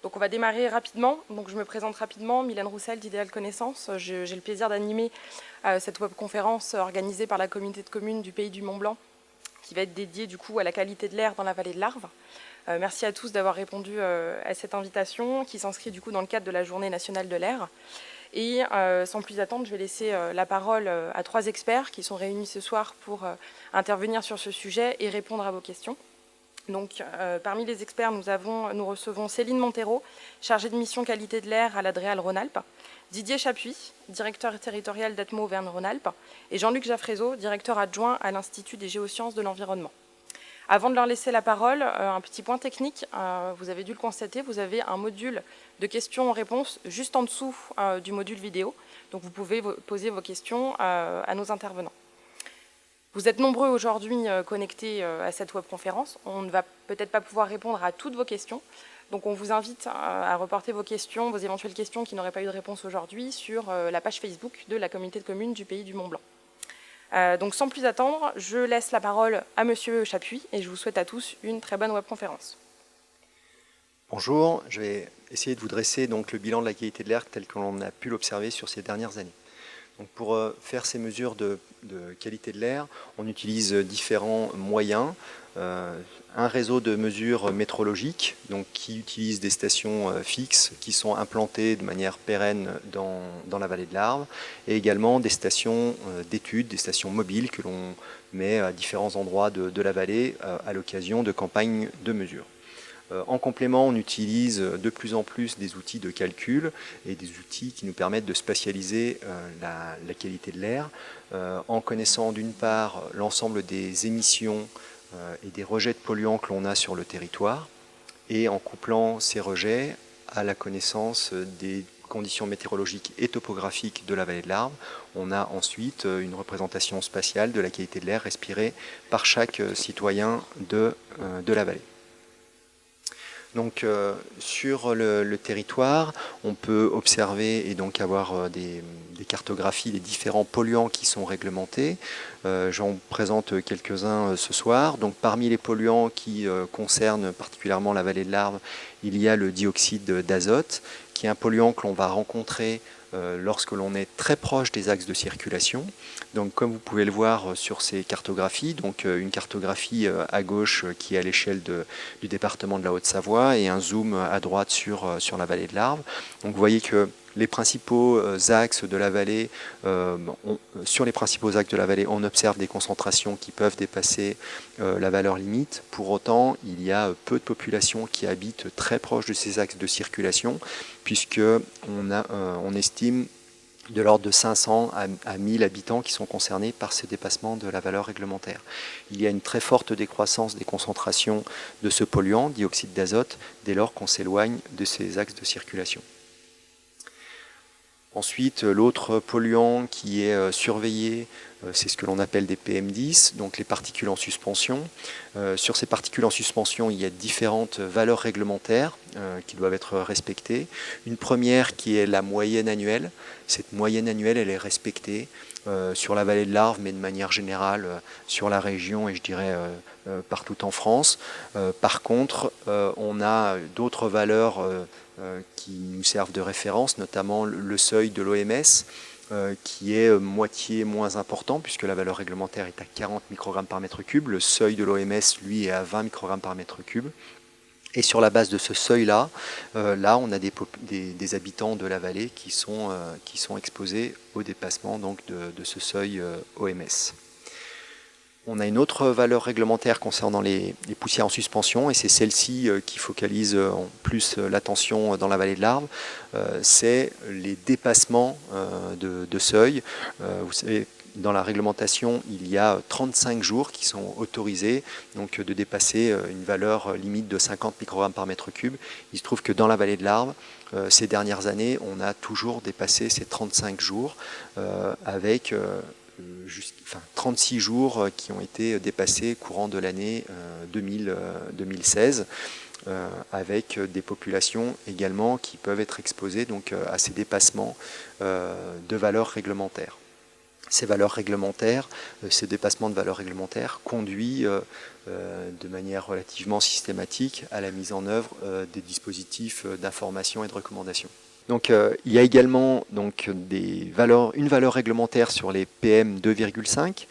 Donc on va démarrer rapidement. Donc je me présente rapidement, Mylène Roussel d'Idéal Connaissance. J'ai le plaisir d'animer cette webconférence organisée par la communauté de communes du Pays du Mont-Blanc, qui va être dédiée du coup à la qualité de l'air dans la vallée de l'Arve. Merci à tous d'avoir répondu à cette invitation qui s'inscrit du coup dans le cadre de la Journée nationale de l'air. Et sans plus attendre, je vais laisser la parole à 3 experts qui sont réunis ce soir pour intervenir sur ce sujet et répondre à vos questions. Donc, parmi les experts, nous recevons Céline Montero, chargée de mission qualité de l'air à l'Adréal Rhône-Alpes, Didier Chapuis, directeur territorial d'Atmo Auvergne-Rhône-Alpes, et Jean-Luc Jaffrézo, directeur adjoint à l'Institut des géosciences de l'environnement. Avant de leur laisser la parole, un petit point technique, vous avez dû le constater, vous avez un module de questions-réponses juste en dessous du module vidéo, donc vous pouvez poser vos questions à nos intervenants. Vous êtes nombreux aujourd'hui connectés à cette webconférence. On ne va peut-être pas pouvoir répondre à toutes vos questions. Donc on vous invite à reporter vos questions, vos éventuelles questions qui n'auraient pas eu de réponse aujourd'hui sur la page Facebook de la communauté de communes du Pays du Mont-Blanc. Donc sans plus attendre, je laisse la parole à Monsieur Chapuis et je vous souhaite à tous une très bonne webconférence. Bonjour, je vais essayer de vous dresser donc le bilan de la qualité de l'air tel que l'on a pu l'observer sur ces dernières années. Donc pour faire ces mesures de qualité de l'air, on utilise différents moyens. Un réseau de mesures météorologiques donc, qui utilise des stations fixes qui sont implantées de manière pérenne dans la vallée de l'Arve et également des stations d'études, des stations mobiles que l'on met à différents endroits de la vallée à l'occasion de campagnes de mesure. En complément, on utilise de plus en plus des outils de calcul et des outils qui nous permettent de spatialiser la qualité de l'air en connaissant d'une part l'ensemble des émissions et des rejets de polluants que l'on a sur le territoire et en couplant ces rejets à la connaissance des conditions météorologiques et topographiques de la vallée de l'Arve, on a ensuite une représentation spatiale de la qualité de l'air respirée par chaque citoyen de la vallée. Donc sur le territoire, on peut observer et donc avoir des cartographies des différents polluants qui sont réglementés. J'en présente quelques-uns ce soir. Donc parmi les polluants qui concernent particulièrement la vallée de l'Arve, il y a le dioxyde d'azote, qui est un polluant que l'on va rencontrer lorsque l'on est très proche des axes de circulation. Donc comme vous pouvez le voir sur ces cartographies, donc une cartographie à gauche qui est à l'échelle du département de la Haute-Savoie et un zoom à droite sur la vallée de l'Arve. Donc vous voyez que les principaux axes de la vallée, sur les principaux axes de la vallée, on observe des concentrations qui peuvent dépasser la valeur limite. Pour autant, il y a peu de populations qui habitent très proche de ces axes de circulation, puisqu'on estime de l'ordre de 500 à 1000 habitants qui sont concernés par ce dépassement de la valeur réglementaire. Il y a une très forte décroissance des concentrations de ce polluant, dioxyde d'azote, dès lors qu'on s'éloigne de ces axes de circulation. Ensuite, l'autre polluant qui est surveillé, c'est ce que l'on appelle des PM10, donc les particules en suspension. Sur ces particules en suspension, il y a différentes valeurs réglementaires qui doivent être respectées. Une première qui est la moyenne annuelle. Cette moyenne annuelle, elle est respectée sur la vallée de l'Arve, mais de manière générale sur la région et je dirais partout en France. Par contre, on a d'autres valeurs qui nous servent de référence, notamment le seuil de l'OMS, qui est moitié moins important, puisque la valeur réglementaire est à 40 microgrammes par mètre cube. Le seuil de l'OMS, lui, est à 20 microgrammes par mètre cube. Et sur la base de ce seuil-là, là, on a des habitants de la vallée qui sont exposés au dépassement donc, de ce seuil OMS. On a une autre valeur réglementaire concernant les poussières en suspension, et c'est celle-ci qui focalise en plus l'attention dans la vallée de l'Arve, c'est les dépassements de seuil. Vous savez, dans la réglementation, il y a 35 jours qui sont autorisés donc, de dépasser une valeur limite de 50 microgrammes par mètre cube. Il se trouve que dans la vallée de l'Arve, ces dernières années, on a toujours dépassé ces 35 jours avec 36 jours qui ont été dépassés courant de l'année 2016, avec des populations également qui peuvent être exposées donc, à ces dépassements de valeurs réglementaires. ces valeurs réglementaires, ces dépassements de valeurs réglementaires conduit de manière relativement systématique à la mise en œuvre des dispositifs d'information et de recommandation. Donc, il y a également donc, une valeur réglementaire sur les PM 2,5,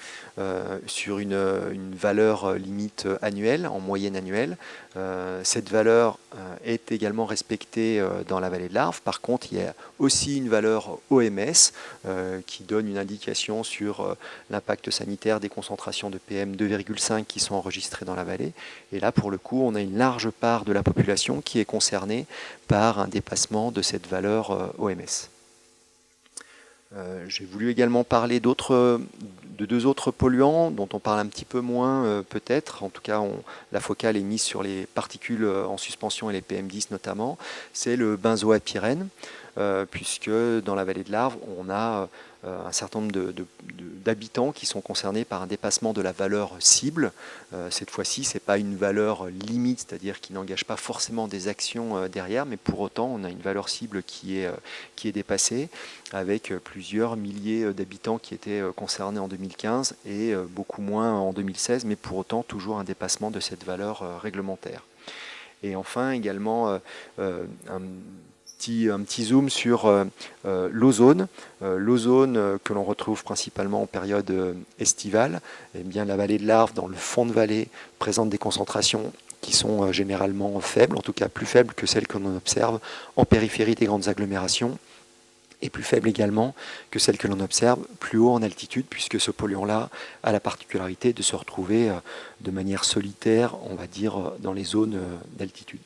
sur une valeur limite annuelle, en moyenne annuelle. Cette valeur est également respectée dans la vallée de l'Arve. Par contre, il y a aussi une valeur OMS qui donne une indication sur l'impact sanitaire des concentrations de PM 2,5 qui sont enregistrées dans la vallée. Et là, pour le coup, on a une large part de la population qui est concernée par un dépassement de cette valeur OMS. J'ai voulu également parler de deux autres polluants dont on parle un petit peu moins peut-être. En tout cas, la focale est mise sur les particules en suspension et les PM10 notamment. C'est le benzoapyrène, puisque dans la vallée de l'Arve, on a un certain nombre d'habitants qui sont concernés par un dépassement de la valeur cible. Cette fois-ci, ce n'est pas une valeur limite, c'est-à-dire qui n'engage pas forcément des actions derrière, mais pour autant, on a une valeur cible qui est dépassée, avec plusieurs milliers d'habitants qui étaient concernés en 2015 et beaucoup moins en 2016, mais pour autant toujours un dépassement de cette valeur réglementaire. Et enfin, également, un petit zoom sur l'ozone. L'ozone que l'on retrouve principalement en période estivale. Eh bien, la vallée de l'Arve, dans le fond de vallée, présente des concentrations qui sont généralement faibles, en tout cas plus faibles que celles que l'on observe en périphérie des grandes agglomérations, et plus faibles également que celles que l'on observe plus haut en altitude, puisque ce polluant-là a la particularité de se retrouver de manière solitaire, on va dire, dans les zones d'altitude.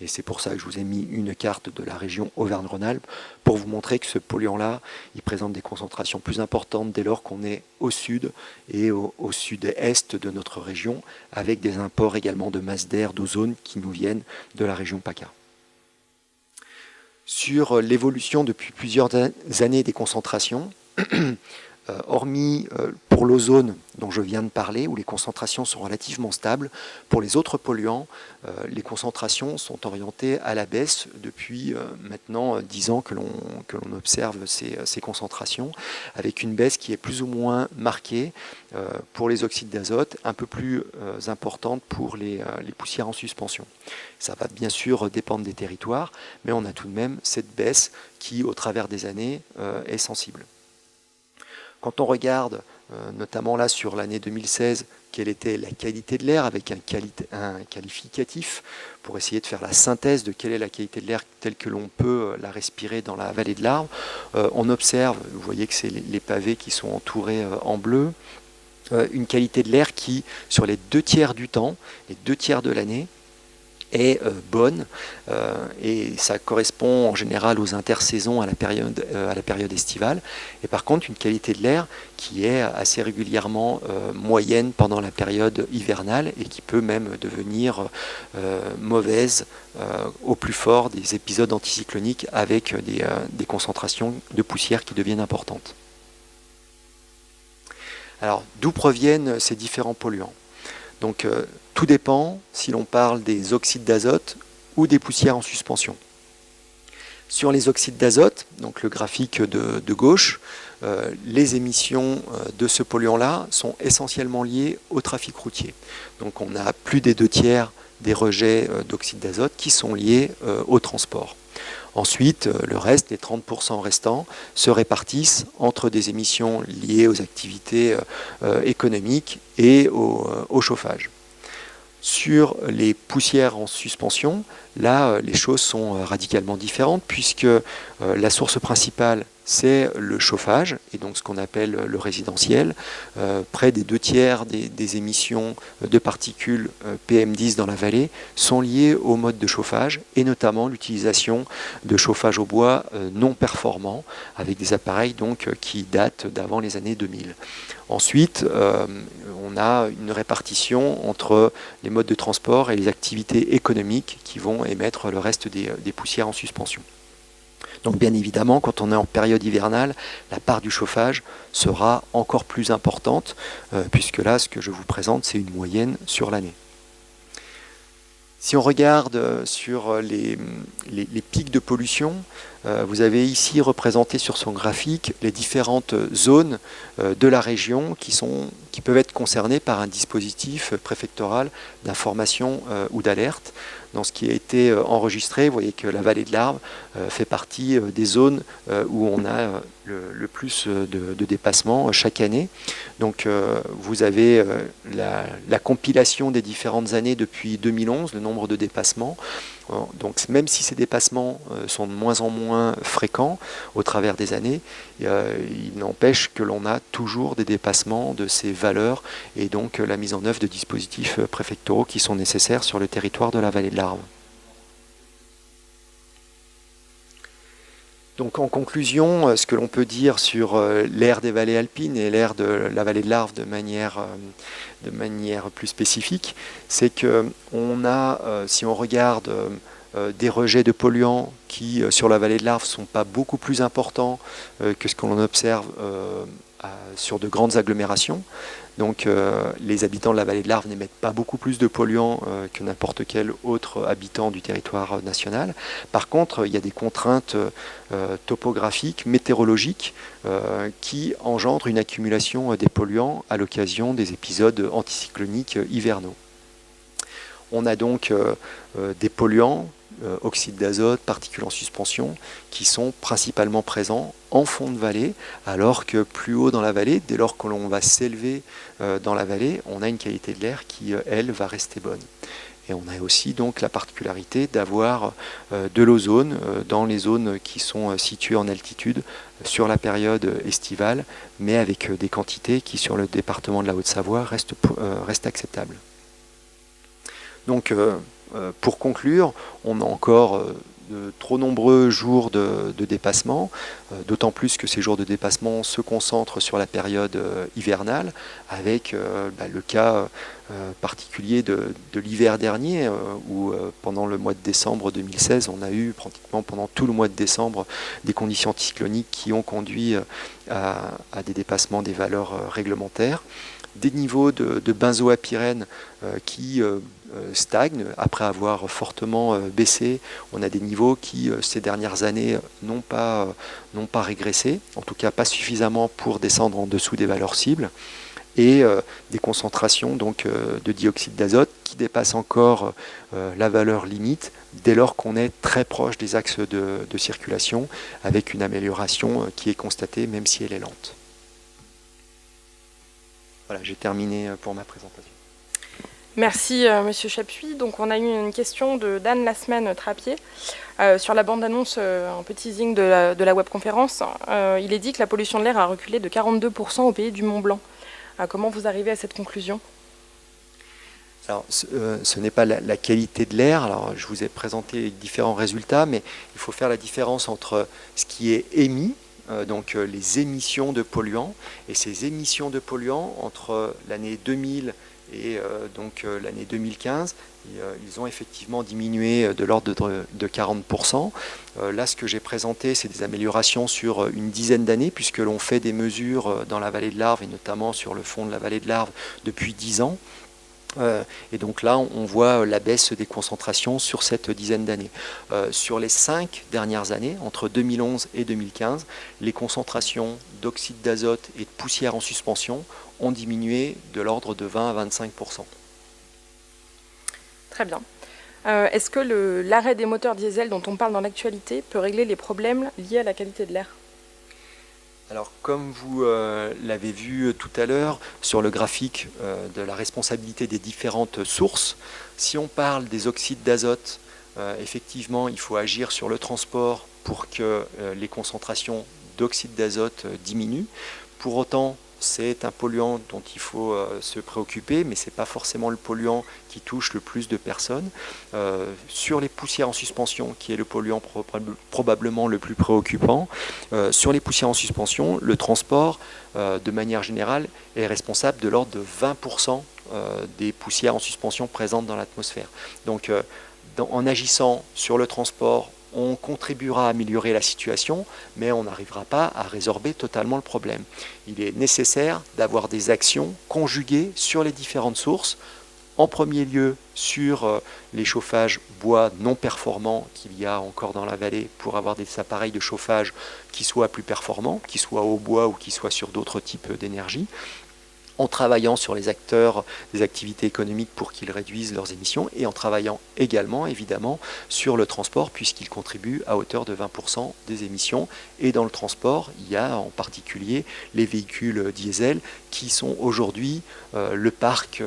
Et c'est pour ça que je vous ai mis une carte de la région Auvergne-Rhône-Alpes pour vous montrer que ce polluant-là, il présente des concentrations plus importantes dès lors qu'on est au sud et au sud-est de notre région, avec des imports également de masse d'air, d'ozone qui nous viennent de la région PACA. Sur l'évolution depuis plusieurs années des concentrations, hormis pour l'ozone dont je viens de parler, où les concentrations sont relativement stables, pour les autres polluants, les concentrations sont orientées à la baisse depuis maintenant 10 ans que l'on observe ces concentrations, avec une baisse qui est plus ou moins marquée pour les oxydes d'azote, un peu plus importante pour les poussières en suspension. Ça va bien sûr dépendre des territoires, mais on a tout de même cette baisse qui, au travers des années, est sensible. Quand on regarde, notamment là sur l'année 2016, quelle était la qualité de l'air avec un qualificatif pour essayer de faire la synthèse de quelle est la qualité de l'air telle que l'on peut la respirer dans la vallée de l'Arve, on observe, vous voyez que c'est les pavés qui sont entourés en bleu, une qualité de l'air qui, sur les 2/3 du temps, les 2/3 de l'année, est bonne et ça correspond en général aux intersaisons à la période estivale. Et par contre, une qualité de l'air qui est assez régulièrement moyenne pendant la période hivernale et qui peut même devenir mauvaise au plus fort des épisodes anticycloniques avec des concentrations de poussière qui deviennent importantes. Alors, d'où proviennent ces différents polluants ? Donc, tout dépend si l'on parle des oxydes d'azote ou des poussières en suspension. Sur les oxydes d'azote, donc le graphique de gauche, les émissions de ce polluant-là sont essentiellement liées au trafic routier. Donc on a plus des 2/3 des rejets d'oxyde d'azote qui sont liés au transport. Ensuite, le reste, les 30% restants, se répartissent entre des émissions liées aux activités économiques et au chauffage. Sur les poussières en suspension, là, les choses sont radicalement différentes puisque la source principale, c'est le chauffage, et donc ce qu'on appelle le résidentiel. Près des 2/3 des émissions de particules PM10 dans la vallée sont liées au mode de chauffage, et notamment l'utilisation de chauffage au bois non performant, avec des appareils donc, qui datent d'avant les années 2000. Ensuite, on a une répartition entre les modes de transport et les activités économiques qui vont émettre le reste des poussières en suspension. Donc bien évidemment, quand on est en période hivernale, la part du chauffage sera encore plus importante, puisque là, ce que je vous présente, c'est une moyenne sur l'année. Si on regarde sur les pics de pollution, Vous avez ici représenté sur son graphique les différentes zones de la région qui peuvent être concernées par un dispositif préfectoral d'information ou d'alerte. Dans ce qui a été enregistré, vous voyez que la vallée de l'Arve fait partie des zones où on a le plus de dépassements chaque année. Donc vous avez la compilation des différentes années depuis 2011, le nombre de dépassements. Donc même si ces dépassements sont de moins en moins fréquents au travers des années, il n'empêche que l'on a toujours des dépassements de ces valeurs et donc la mise en œuvre de dispositifs préfectoraux qui sont nécessaires sur le territoire de la vallée de l'Arve. Donc en conclusion, ce que l'on peut dire sur l'aire des vallées alpines et l'aire de la vallée de l'Arve de manière plus spécifique, c'est qu'on a, si on regarde des rejets de polluants qui, sur la vallée de l'Arve, ne sont pas beaucoup plus importants que ce que l'on observe sur de grandes agglomérations. Donc les habitants de la vallée de l'Arve n'émettent pas beaucoup plus de polluants que n'importe quel autre habitant du territoire national. Par contre, il y a des contraintes topographiques, météorologiques, qui engendrent une accumulation des polluants à l'occasion des épisodes anticycloniques hivernaux. On a donc des polluants, oxyde d'azote, particules en suspension, qui sont principalement présents en fond de vallée, alors que plus haut dans la vallée, dès lors que l'on va s'élever dans la vallée, on a une qualité de l'air qui, elle, va rester bonne. Et on a aussi donc la particularité d'avoir de l'ozone dans les zones qui sont situées en altitude sur la période estivale, mais avec des quantités qui, sur le département de la Haute-Savoie, restent acceptables. Donc, pour conclure, on a encore de trop nombreux jours de dépassement, d'autant plus que ces jours de dépassement se concentrent sur la période hivernale, avec le cas particulier de l'hiver dernier, où pendant le mois de décembre 2016, on a eu pratiquement pendant tout le mois de décembre des conditions anticycloniques qui ont conduit à des dépassements des valeurs réglementaires, des niveaux de benzoapyrène qui stagnent après avoir fortement baissé. On a des niveaux qui, ces dernières années, n'ont pas régressé, en tout cas pas suffisamment pour descendre en dessous des valeurs cibles, et des concentrations donc, de dioxyde d'azote qui dépassent encore la valeur limite dès lors qu'on est très proche des axes de circulation, avec une amélioration qui est constatée même si elle est lente. Voilà, j'ai terminé pour ma présentation. Merci Monsieur Chapuis. Donc on a eu une question de Dan Lasman-Trappier sur la bande-annonce, un peu teasing de la webconférence. Il est dit que la pollution de l'air a reculé de 42% au pays du Mont-Blanc. Comment vous arrivez à cette conclusion ? Alors, ce n'est pas la qualité de l'air. Alors, je vous ai présenté différents résultats, mais il faut faire la différence entre ce qui est émis, donc les émissions de polluants, et ces émissions de polluants entre l'année 2000 et donc l'année 2015, ils ont effectivement diminué de l'ordre de 40%. Là, ce que j'ai présenté, c'est des améliorations sur une dizaine d'années, puisque l'on fait des mesures dans la vallée de l'Arve, et notamment sur le fond de la vallée de l'Arve, depuis 10 ans. Et donc là, on voit la baisse des concentrations sur cette dizaine d'années. Sur les 5 dernières années, entre 2011 et 2015, les concentrations d'oxyde d'azote et de poussière en suspension ont diminué de l'ordre de 20 à 25%. Très bien. Est-ce que l'arrêt des moteurs diesel dont on parle dans l'actualité peut régler les problèmes liés à la qualité de l'air ? Alors, comme vous l'avez vu tout à l'heure sur le graphique de la responsabilité des différentes sources, si on parle des oxydes d'azote, effectivement, il faut agir sur le transport pour que les concentrations d'oxyde d'azote diminuent. Pour autant, c'est un polluant dont il faut se préoccuper, mais ce n'est pas forcément le polluant qui touche le plus de personnes. Sur les poussières en suspension, qui est le polluant probablement le plus préoccupant, sur les poussières en suspension, le transport, de manière générale, est responsable de l'ordre de 20% des poussières en suspension présentes dans l'atmosphère. Donc, en agissant sur le transport, on contribuera à améliorer la situation, mais on n'arrivera pas à résorber totalement le problème. Il est nécessaire d'avoir des actions conjuguées sur les différentes sources, en premier lieu sur les chauffages bois non performants qu'il y a encore dans la vallée pour avoir des appareils de chauffage qui soient plus performants, qui soient au bois ou qui soient sur d'autres types d'énergie, en travaillant sur les acteurs des activités économiques pour qu'ils réduisent leurs émissions et en travaillant également évidemment sur le transport puisqu'ils contribuent à hauteur de 20% des émissions. Et dans le transport, il y a en particulier les véhicules diesel qui sont aujourd'hui le parc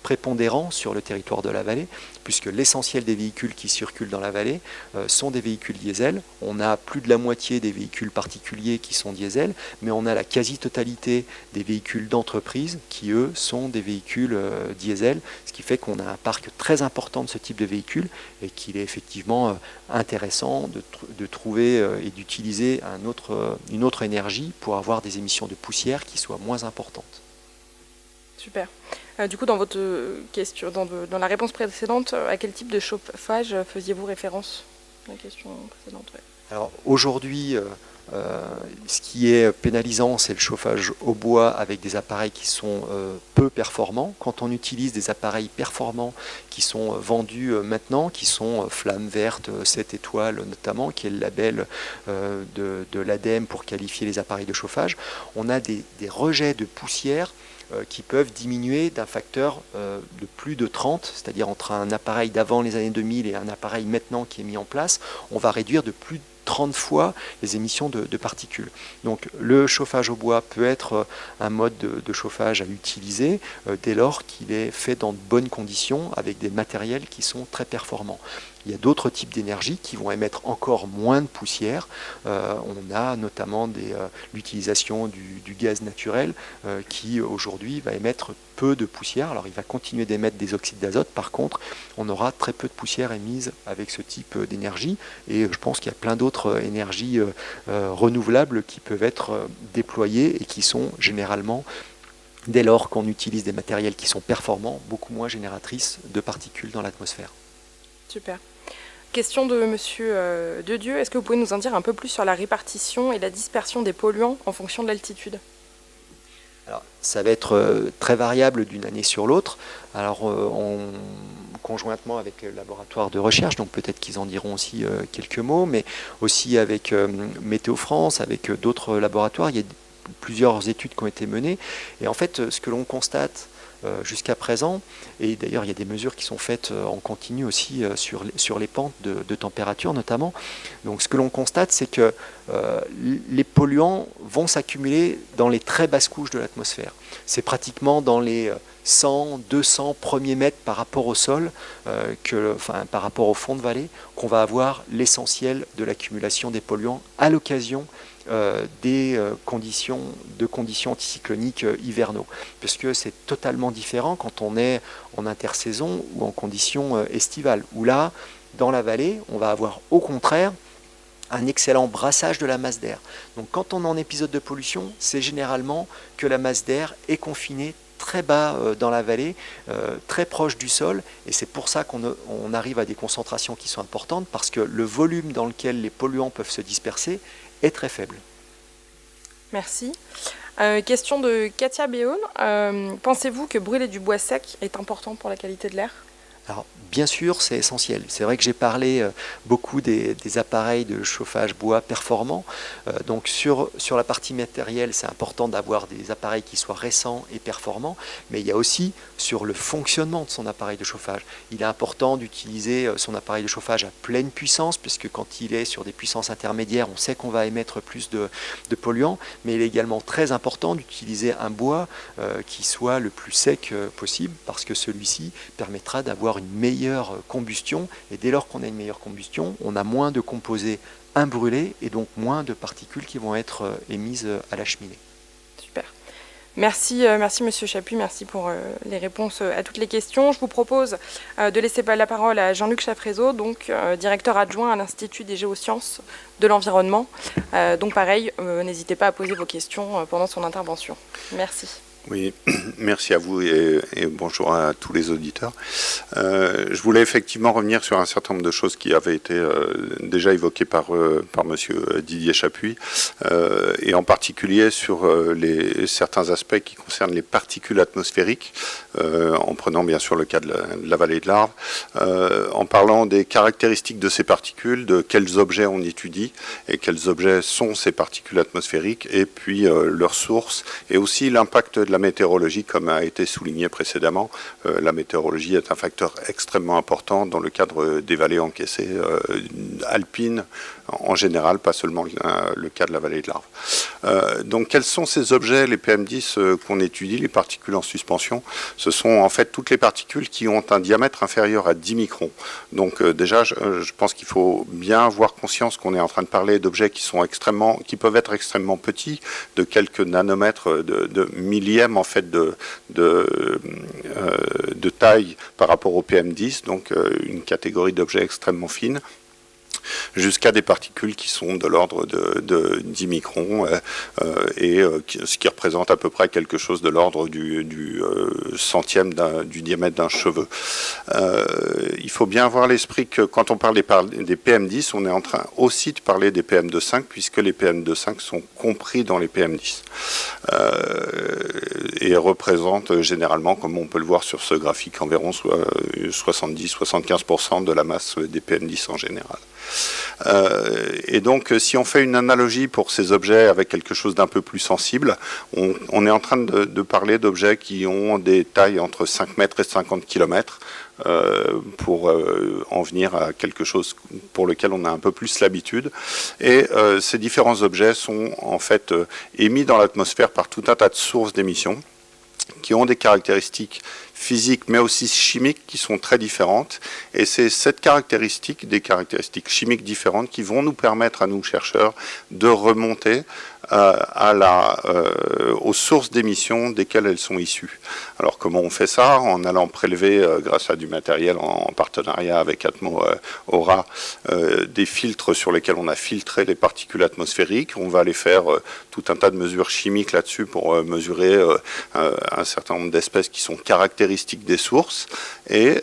prépondérant sur le territoire de la vallée, puisque l'essentiel des véhicules qui circulent dans la vallée sont des véhicules diesel. On a plus de la moitié des véhicules particuliers qui sont diesel, mais on a la quasi-totalité des véhicules d'entreprise qui, eux, sont des véhicules diesel, ce qui fait qu'on a un parc très important de ce type de véhicules et qu'il est effectivement intéressant de trouver et d'utiliser une autre énergie pour avoir des émissions de poussière qui soient moins importantes. Super. Du coup, dans votre question, dans la réponse précédente, à quel type de chauffage faisiez-vous référence? La question précédente, ouais. Alors aujourd'hui, ce qui est pénalisant, c'est le chauffage au bois avec des appareils qui sont peu performants. Quand on utilise des appareils performants qui sont vendus maintenant, qui sont Flamme Verte, 7 étoiles notamment, qui est le label de l'ADEME pour qualifier les appareils de chauffage, on a des rejets de poussière qui peuvent diminuer d'un facteur de plus de 30, c'est-à-dire entre un appareil d'avant les années 2000 et un appareil maintenant qui est mis en place, on va réduire de plus de 30 fois les émissions de particules. Donc le chauffage au bois peut être un mode de chauffage à utiliser dès lors qu'il est fait dans de bonnes conditions avec des matériels qui sont très performants. Il y a d'autres types d'énergie qui vont émettre encore moins de poussière. On a notamment l'utilisation du gaz naturel qui aujourd'hui va émettre peu de poussière. Alors il va continuer d'émettre des oxydes d'azote. Par contre, on aura très peu de poussière émise avec ce type d'énergie. Et je pense qu'il y a plein d'autres énergies renouvelables qui peuvent être déployées et qui sont généralement, dès lors qu'on utilise des matériels qui sont performants, beaucoup moins génératrices de particules dans l'atmosphère. Super. Question de Monsieur Dedieu, est-ce que vous pouvez nous en dire un peu plus sur la répartition et la dispersion des polluants en fonction de l'altitude? Alors, ça va être très variable d'une année sur l'autre. Alors, conjointement avec le laboratoire de recherche, donc peut-être qu'ils en diront aussi quelques mots, mais aussi avec Météo France, avec d'autres laboratoires, il y a plusieurs études qui ont été menées. Et en fait, ce que l'on constate jusqu'à présent, et d'ailleurs il y a des mesures qui sont faites en continu aussi sur les pentes de température notamment. Donc ce que l'on constate, c'est que les polluants vont s'accumuler dans les très basses couches de l'atmosphère. C'est pratiquement dans les 100, 200 premiers mètres par rapport au sol, par rapport au fond de vallée, qu'on va avoir l'essentiel de l'accumulation des polluants à l'occasion des conditions anticycloniques hivernaux, puisque c'est totalement différent quand on est en intersaison ou en conditions estivales, où là, dans la vallée, on va avoir au contraire un excellent brassage de la masse d'air. Donc quand on est en épisode de pollution, c'est généralement que la masse d'air est confinée très bas dans la vallée, très proche du sol, et c'est pour ça qu'on arrive à des concentrations qui sont importantes, parce que le volume dans lequel les polluants peuvent se disperser est très faible. Merci. Question de Katia Béon. Pensez-vous que brûler du bois sec est important pour la qualité de l'air? Alors, bien sûr, c'est essentiel. C'est vrai que j'ai parlé beaucoup des appareils de chauffage bois performants. Donc sur la partie matérielle, c'est important d'avoir des appareils qui soient récents et performants, mais il y a aussi sur le fonctionnement de son appareil de chauffage. Il est important d'utiliser son appareil de chauffage à pleine puissance, puisque quand il est sur des puissances intermédiaires, on sait qu'on va émettre plus de polluants, mais il est également très important d'utiliser un bois qui soit le plus sec possible, parce que celui-ci permettra d'avoir une meilleure combustion, et dès lors qu'on a une meilleure combustion, on a moins de composés imbrûlés et donc moins de particules qui vont être émises à la cheminée. Super. Merci Monsieur Chapuis, merci pour les réponses à toutes les questions. Je vous propose de laisser la parole à Jean-Luc Chaffrézot, donc directeur adjoint à l'Institut des géosciences de l'environnement. Donc pareil, n'hésitez pas à poser vos questions pendant son intervention. Merci. Oui, merci à vous et bonjour à tous les auditeurs. Je voulais effectivement revenir sur un certain nombre de choses qui avaient été déjà évoquées par monsieur Didier Chapuis, et en particulier sur certains aspects qui concernent les particules atmosphériques, en prenant bien sûr le cas de la vallée de l'Arve, en parlant des caractéristiques de ces particules, de quels objets on étudie et quels objets sont ces particules atmosphériques, et puis leurs sources, et aussi l'impact de la météorologie, comme a été souligné précédemment. La météorologie est un facteur extrêmement important dans le cadre des vallées encaissées alpines en général, pas seulement le cas de la vallée de l'Arve. Donc quels sont ces objets, les PM10 qu'on étudie, les particules en suspension? Ce sont en fait toutes les particules qui ont un diamètre inférieur à 10 microns. Donc déjà, je pense qu'il faut bien avoir conscience qu'on est en train de parler d'objets qui peuvent être extrêmement petits, de quelques nanomètres, de millièmes en fait de taille par rapport au PM10, donc une catégorie d'objets extrêmement fine, jusqu'à des particules qui sont de l'ordre de 10 microns, ce qui représente à peu près quelque chose de l'ordre du centième du diamètre d'un cheveu. Il faut bien avoir à l'esprit que quand on parle des PM10, on est en train aussi de parler des PM2.5, puisque les PM2.5 sont compris dans les PM10. Et représentent généralement, comme on peut le voir sur ce graphique, environ 70-75% de la masse des PM10 en général. Et donc, si on fait une analogie pour ces objets avec quelque chose d'un peu plus sensible, on est en train de parler d'objets qui ont des tailles entre 5 mètres et 50 km, pour en venir à quelque chose pour lequel on a un peu plus l'habitude. Et ces différents objets sont en fait émis dans l'atmosphère par tout un tas de sources d'émissions qui ont des caractéristiques physiques mais aussi chimiques qui sont très différentes, et c'est cette caractéristique, des caractéristiques chimiques différentes, qui vont nous permettre à nous chercheurs de remonter aux sources d'émissions desquelles elles sont issues. Alors comment on fait ça? En allant prélever, grâce à du matériel en partenariat avec Atmo Aura, des filtres sur lesquels on a filtré les particules atmosphériques. On va aller faire tout un tas de mesures chimiques là-dessus pour mesurer un certain nombre d'espèces qui sont caractéristiques des sources. Et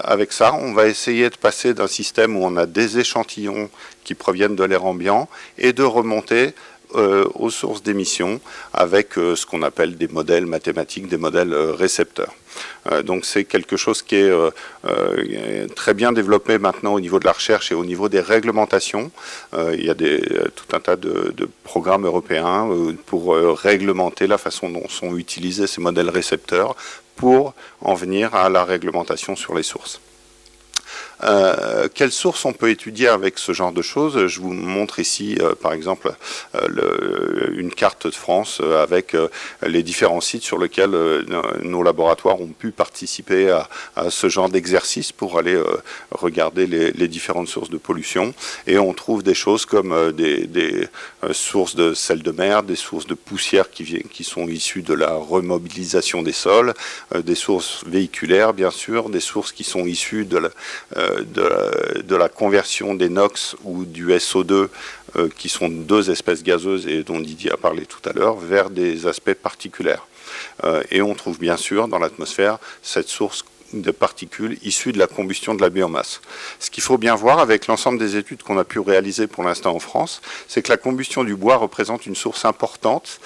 avec ça, on va essayer de passer d'un système où on a des échantillons qui proviennent de l'air ambiant et de remonter aux sources d'émissions avec ce qu'on appelle des modèles mathématiques, des modèles récepteurs. Donc c'est quelque chose qui est très bien développé maintenant au niveau de la recherche et au niveau des réglementations. Il y a tout un tas de programmes européens pour réglementer la façon dont sont utilisés ces modèles récepteurs pour en venir à la réglementation sur les sources. Quelles sources on peut étudier avec ce genre de choses? Je vous montre ici, par exemple, une carte de France avec les différents sites sur lesquels nos laboratoires ont pu participer à ce genre d'exercice pour aller regarder les différentes sources de pollution. Et on trouve des choses comme des sources de sel de mer, des sources de poussière qui sont issues de la remobilisation des sols, des sources véhiculaires, bien sûr, des sources qui sont issues de la conversion des NOx ou du SO2, qui sont deux espèces gazeuses et dont Didier a parlé tout à l'heure, vers des aspects particulaires. Et on trouve bien sûr dans l'atmosphère cette source de particules issues de la combustion de la biomasse. Ce qu'il faut bien voir avec l'ensemble des études qu'on a pu réaliser pour l'instant en France, c'est que la combustion du bois représente une source importante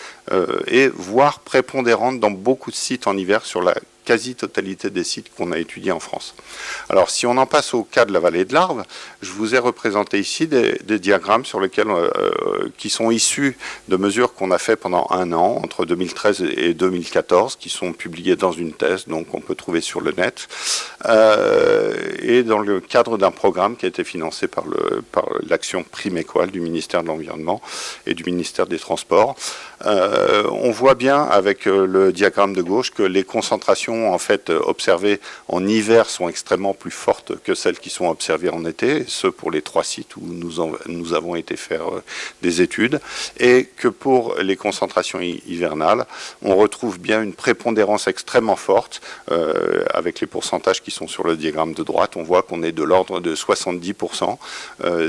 et voire prépondérante dans beaucoup de sites en hiver sur la quasi-totalité des sites qu'on a étudiés en France. Alors si on en passe au cas de la vallée de l'Arve, je vous ai représenté ici des diagrammes sur lesquels, qui sont issus de mesures qu'on a fait pendant un an, entre 2013 et 2014, qui sont publiées dans une thèse, donc on peut trouver sur le net, et dans le cadre d'un programme qui a été financé par l'action Prime Équal du ministère de l'Environnement et du ministère des Transports. On voit bien avec le diagramme de gauche que les concentrations en fait observées en hiver sont extrêmement plus fortes que celles qui sont observées en été, et ce pour les 3 sites où nous avons été faire des études, et que pour pour les concentrations hivernales, on retrouve bien une prépondérance extrêmement forte, avec les pourcentages qui sont sur le diagramme de droite. On voit qu'on est de l'ordre de 70%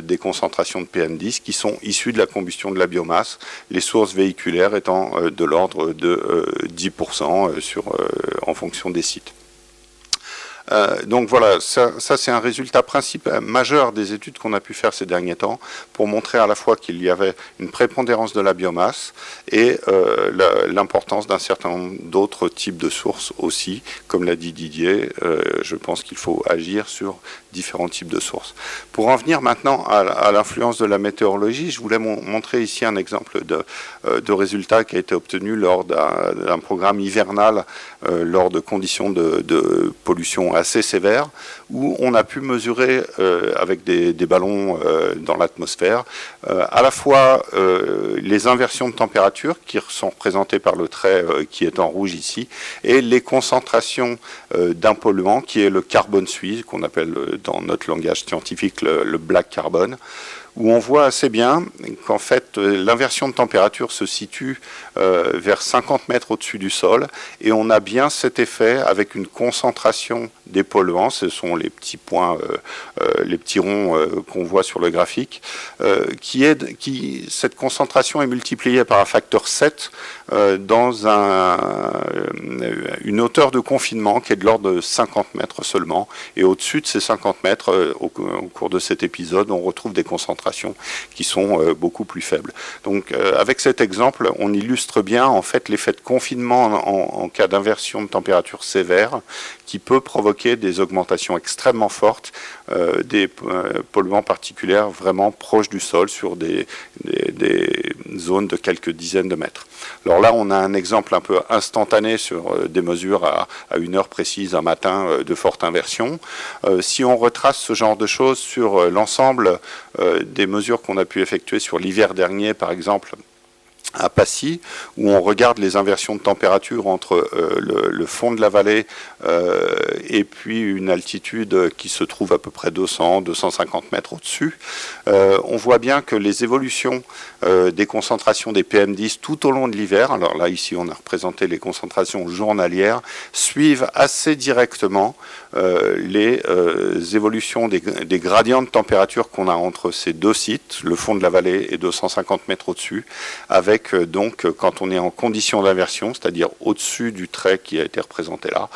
des concentrations de PM10 qui sont issues de la combustion de la biomasse, les sources véhiculaires étant de l'ordre de 10% en fonction des sites. Donc voilà, ça c'est un résultat principal majeur des études qu'on a pu faire ces derniers temps pour montrer à la fois qu'il y avait une prépondérance de la biomasse et l'importance d'un certain nombre d'autres types de sources aussi. Comme l'a dit Didier, je pense qu'il faut agir sur différents types de sources. Pour en venir maintenant à l'influence de la météorologie, je voulais montrer ici un exemple de résultat qui a été obtenu lors d'un programme hivernal, lors de conditions de pollution assez sévères, où on a pu mesurer avec des ballons dans l'atmosphère à la fois les inversions de température qui sont représentées par le trait qui est en rouge ici, et les concentrations d'un polluant qui est le carbone suisse, qu'on appelle dans notre langage scientifique le black carbone, où on voit assez bien qu'en fait l'inversion de température se situe vers 50 mètres au-dessus du sol, et on a bien cet effet avec une concentration des polluants, ce sont les petits points, les petits ronds qu'on voit sur le graphique, cette concentration est multipliée par un facteur 7 dans une hauteur de confinement qui est de l'ordre de 50 mètres seulement, et au-dessus de ces 50 mètres, au cours de cet épisode, on retrouve des concentrations qui sont beaucoup plus faibles. Donc avec cet exemple, on illustre bien en fait l'effet de confinement en cas d'inversion de température sévère qui peut provoquer des augmentations extrêmement fortes des polluants particuliers vraiment proches du sol sur des zones de quelques dizaines de mètres. Alors là, on a un exemple un peu instantané sur des mesures à une heure précise, un matin, de forte inversion. Si on retrace ce genre de choses sur l'ensemble des mesures qu'on a pu effectuer sur l'hiver dernier, par exemple, à Passy, où on regarde les inversions de température entre le fond de la vallée et puis une altitude qui se trouve à peu près 200-250 mètres au-dessus, on voit bien que les évolutions des concentrations des PM10 tout au long de l'hiver, alors là ici on a représenté les concentrations journalières, suivent assez directement les évolutions des gradients de température qu'on a entre ces deux sites, le fond de la vallée et 250 mètres au-dessus, avec donc quand on est en condition d'inversion, c'est-à-dire au-dessus du trait qui a été représenté là,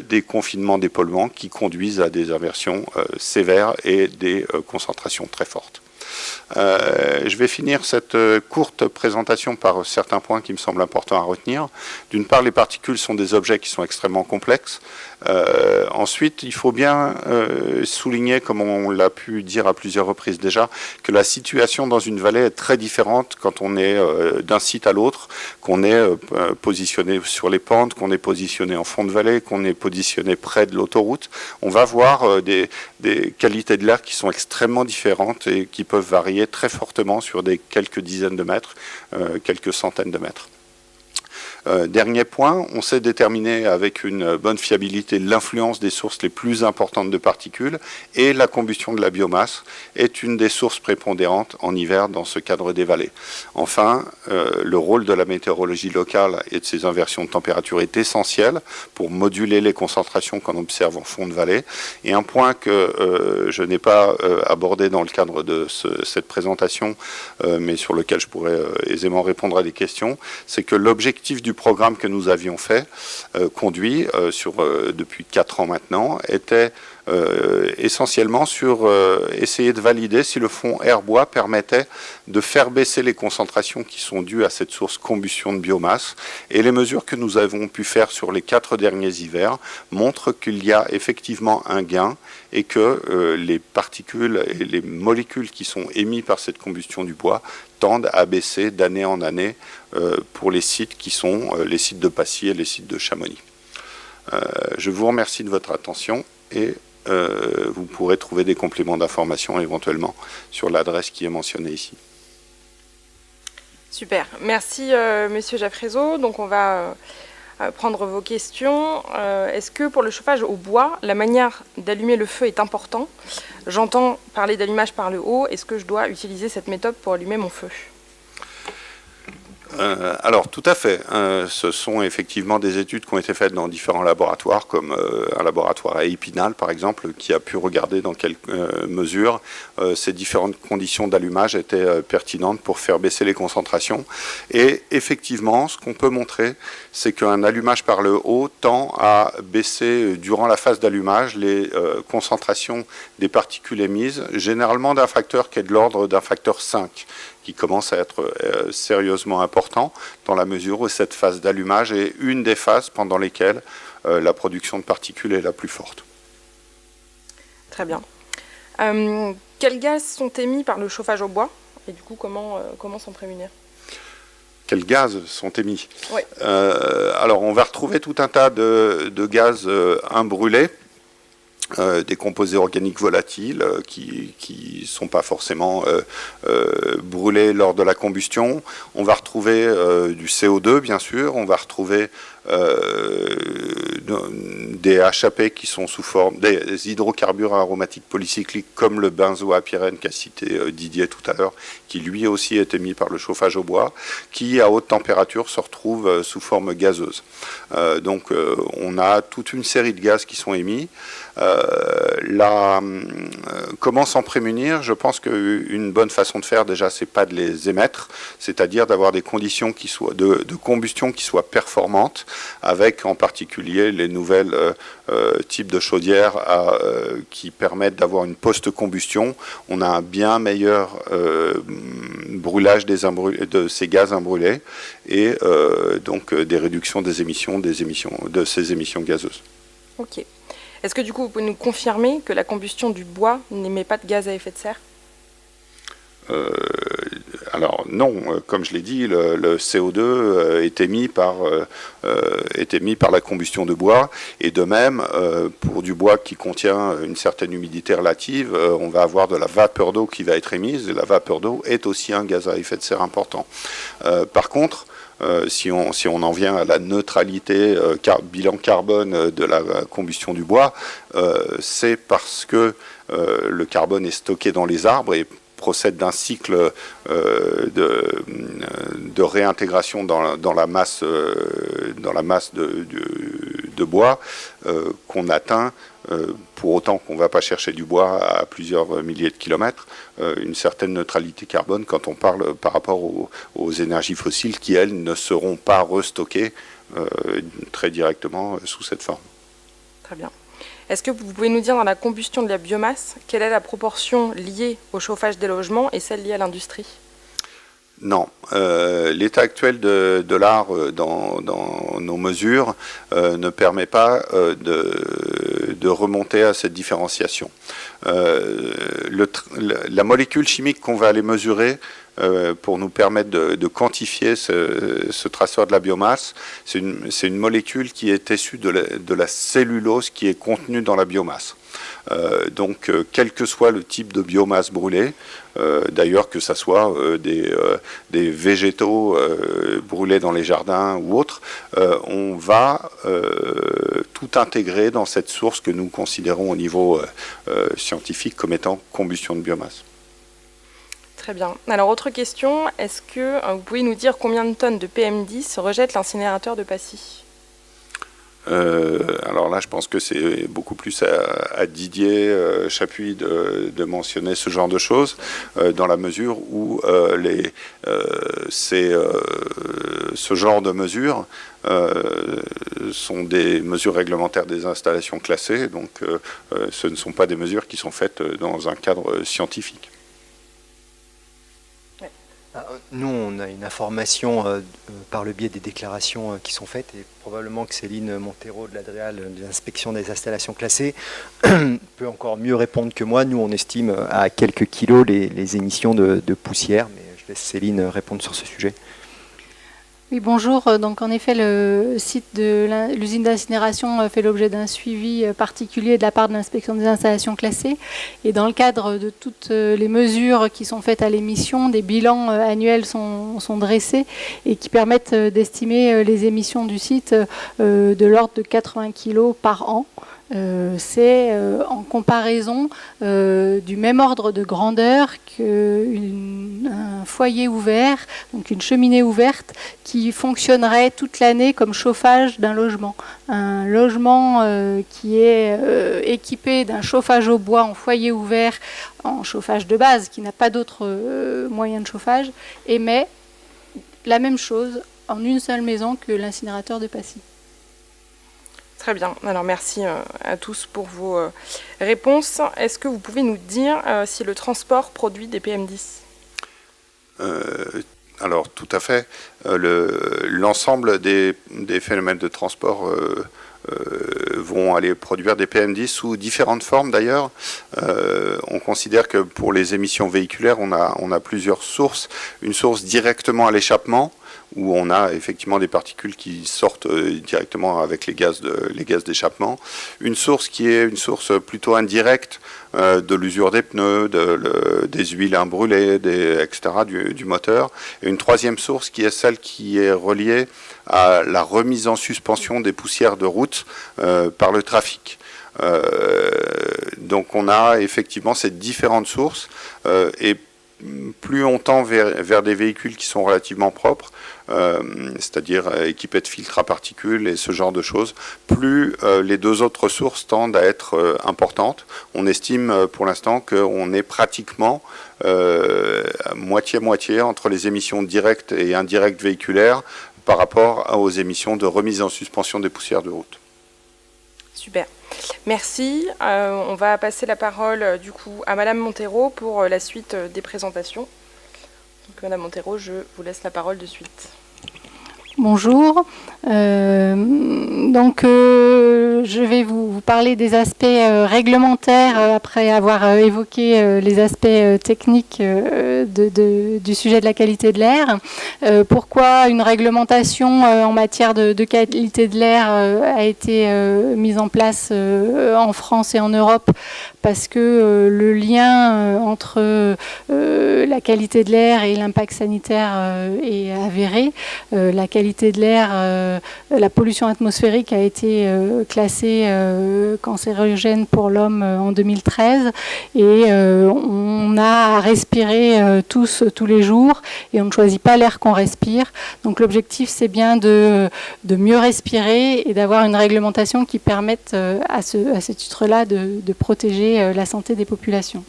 des confinements des polluants qui conduisent à des inversions sévères et des concentrations très fortes. Je vais finir cette courte présentation par certains points qui me semblent importants à retenir. D'une part, les particules sont des objets qui sont extrêmement complexes. Ensuite, il faut bien souligner, comme on l'a pu dire à plusieurs reprises déjà, que la situation dans une vallée est très différente quand on est d'un site à l'autre, qu'on est positionné sur les pentes, qu'on est positionné en fond de vallée, qu'on est positionné près de l'autoroute. On va voir des qualités de l'air qui sont extrêmement différentes et qui peuvent varier très fortement sur des quelques dizaines de mètres, quelques centaines de mètres. Dernier point, on sait déterminer avec une bonne fiabilité l'influence des sources les plus importantes de particules, et la combustion de la biomasse est une des sources prépondérantes en hiver dans ce cadre des vallées. Enfin, le rôle de la météorologie locale et de ses inversions de température est essentiel pour moduler les concentrations qu'on observe en fond de vallée. Et un point que je n'ai pas abordé dans le cadre de cette présentation, mais sur lequel je pourrais aisément répondre à des questions, c'est que l'objectif du programme que nous avions fait, conduit depuis 4 ans maintenant, était essentiellement sur essayer de valider si le fonds air-bois permettait de faire baisser les concentrations qui sont dues à cette source combustion de biomasse. Et les mesures que nous avons pu faire sur les 4 derniers hivers montrent qu'il y a effectivement un gain et que les particules et les molécules qui sont émises par cette combustion du bois tendent à baisser d'année en année pour les sites qui sont les sites de Passy et les sites de Chamonix. Je vous remercie de votre attention et vous pourrez trouver des compléments d'information éventuellement sur l'adresse qui est mentionnée ici. Super, merci Monsieur Jaffrézo. Donc on va prendre vos questions. Est-ce que pour le chauffage au bois, la manière d'allumer le feu est importante? J'entends parler d'allumage par le haut. Est-ce que je dois utiliser cette méthode pour allumer mon feu? Alors tout à fait. Ce sont effectivement des études qui ont été faites dans différents laboratoires, comme un laboratoire à Épinal par exemple, qui a pu regarder dans quelle mesure ces différentes conditions d'allumage étaient pertinentes pour faire baisser les concentrations. Et effectivement, ce qu'on peut montrer, c'est qu'un allumage par le haut tend à baisser durant la phase d'allumage les concentrations des particules émises, généralement d'un facteur qui est de l'ordre d'un facteur 5, qui commence à être sérieusement important dans la mesure où cette phase d'allumage est une des phases pendant lesquelles la production de particules est la plus forte. Très bien. Quels gaz sont émis par le chauffage au bois? Et du coup, comment s'en prémunir? Quels gaz sont émis? Oui. Alors, on va retrouver tout un tas de gaz imbrûlés, des composés organiques volatiles qui ne sont pas forcément brûlés lors de la combustion. On va retrouver du CO2, bien sûr. On va retrouver des HAP qui sont sous forme des hydrocarbures aromatiques polycycliques comme le benzoapyrène qu'a cité Didier tout à l'heure, qui lui aussi est émis par le chauffage au bois, qui à haute température se retrouve sous forme gazeuse. Donc on a toute une série de gaz qui sont émis. Comment s'en prémunir? Je pense qu'une bonne façon de faire déjà, c'est pas de les émettre, c'est-à-dire d'avoir des conditions qui soient de combustion qui soient performantes, avec en particulier les nouvelles types de chaudières qui permettent d'avoir une post-combustion. On a un bien meilleur brûlage de ces gaz imbrûlés et donc des réductions de ces émissions gazeuses. Ok. Est-ce que du coup vous pouvez nous confirmer que la combustion du bois n'émet pas de gaz à effet de serre? Alors non, comme je l'ai dit, le CO2 est émis par la combustion de bois, et de même, pour du bois qui contient une certaine humidité relative, on va avoir de la vapeur d'eau qui va être émise, et la vapeur d'eau est aussi un gaz à effet de serre important. Par contre, si on en vient à la neutralité bilan carbone de la combustion du bois, c'est parce que le carbone est stocké dans les arbres et procède d'un cycle de réintégration dans la masse de bois qu'on atteint, pour autant qu'on ne va pas chercher du bois à plusieurs milliers de kilomètres, une certaine neutralité carbone quand on parle par rapport aux énergies fossiles qui, elles, ne seront pas restockées très directement sous cette forme. Très bien. Est-ce que vous pouvez nous dire dans la combustion de la biomasse, quelle est la proportion liée au chauffage des logements et celle liée à l'industrie? Non. L'état actuel de l'art dans nos mesures ne permet pas de remonter à cette différenciation. La molécule chimique qu'on va aller mesurer pour nous permettre de quantifier ce traceur de la biomasse, c'est une molécule qui est issue de la cellulose qui est contenue dans la biomasse. Donc, quel que soit le type de biomasse brûlée, d'ailleurs que ce soit des végétaux brûlés dans les jardins ou autres, on va tout intégrer dans cette source que nous considérons au niveau scientifique comme étant combustion de biomasse. Très bien. Alors, autre question, est-ce que vous pouvez nous dire combien de tonnes de PM10 rejette l'incinérateur de Passy? Alors là, je pense que c'est beaucoup plus à Didier Chapuis de mentionner ce genre de choses, dans la mesure où ce genre de mesures sont des mesures réglementaires des installations classées, donc ce ne sont pas des mesures qui sont faites dans un cadre scientifique. Nous, on a une information par le biais des déclarations qui sont faites, et probablement que Céline Montero de l'ADREAL, de l'inspection des installations classées, peut encore mieux répondre que moi. Nous, on estime à quelques kilos les émissions de poussière, mais je laisse Céline répondre sur ce sujet. Oui, bonjour. Donc, en effet, le site de l'usine d'incinération fait l'objet d'un suivi particulier de la part de l'inspection des installations classées. Et dans le cadre de toutes les mesures qui sont faites à l'émission, des bilans annuels sont dressés et qui permettent d'estimer les émissions du site de l'ordre de 80 kg par an. C'est en comparaison du même ordre de grandeur qu'un foyer ouvert, donc une cheminée ouverte, qui fonctionnerait toute l'année comme chauffage d'un logement. Un logement qui est équipé d'un chauffage au bois en foyer ouvert, en chauffage de base, qui n'a pas d'autres moyens de chauffage, émet la même chose en une seule maison que l'incinérateur de Passy. Très bien. Alors merci à tous pour vos réponses. Est-ce que vous pouvez nous dire si le transport produit des PM10 ? Alors tout à fait. L'ensemble des phénomènes de transport vont aller produire des PM10 sous différentes formes d'ailleurs. On considère que pour les émissions véhiculaires, on a plusieurs sources. Une source directement à l'échappement, où on a effectivement des particules qui sortent directement avec les gaz d'échappement. Une source qui est une source plutôt indirecte de l'usure des pneus, des huiles imbrûlées, etc., du moteur. Et une troisième source qui est celle qui est reliée à la remise en suspension des poussières de route par le trafic. Donc on a effectivement ces différentes sources et plus on tend vers des véhicules qui sont relativement propres, c'est-à-dire équipés de filtres à particules et ce genre de choses, plus les deux autres sources tendent à être importantes. On estime pour l'instant qu'on est pratiquement moitié-moitié entre les émissions directes et indirectes véhiculaires par rapport aux émissions de remise en suspension des poussières de route. Super. Merci. On va passer la parole du coup à Madame Montero pour la suite des présentations. Donc, Madame Montero, je vous laisse la parole de suite. Bonjour. Je vais vous parler des aspects réglementaires après avoir évoqué les aspects techniques du sujet de la qualité de l'air. Pourquoi une réglementation en matière de qualité de l'air a été mise en place en France et en Europe? Parce que le lien entre la qualité de l'air et l'impact sanitaire est avéré. La qualité de l'air, la pollution atmosphérique a été classée cancérogène pour l'homme en 2013 et on a à respirer tous les jours et on ne choisit pas l'air qu'on respire. Donc l'objectif c'est bien de mieux respirer et d'avoir une réglementation qui permette à ce titre-là de protéger la santé des populations.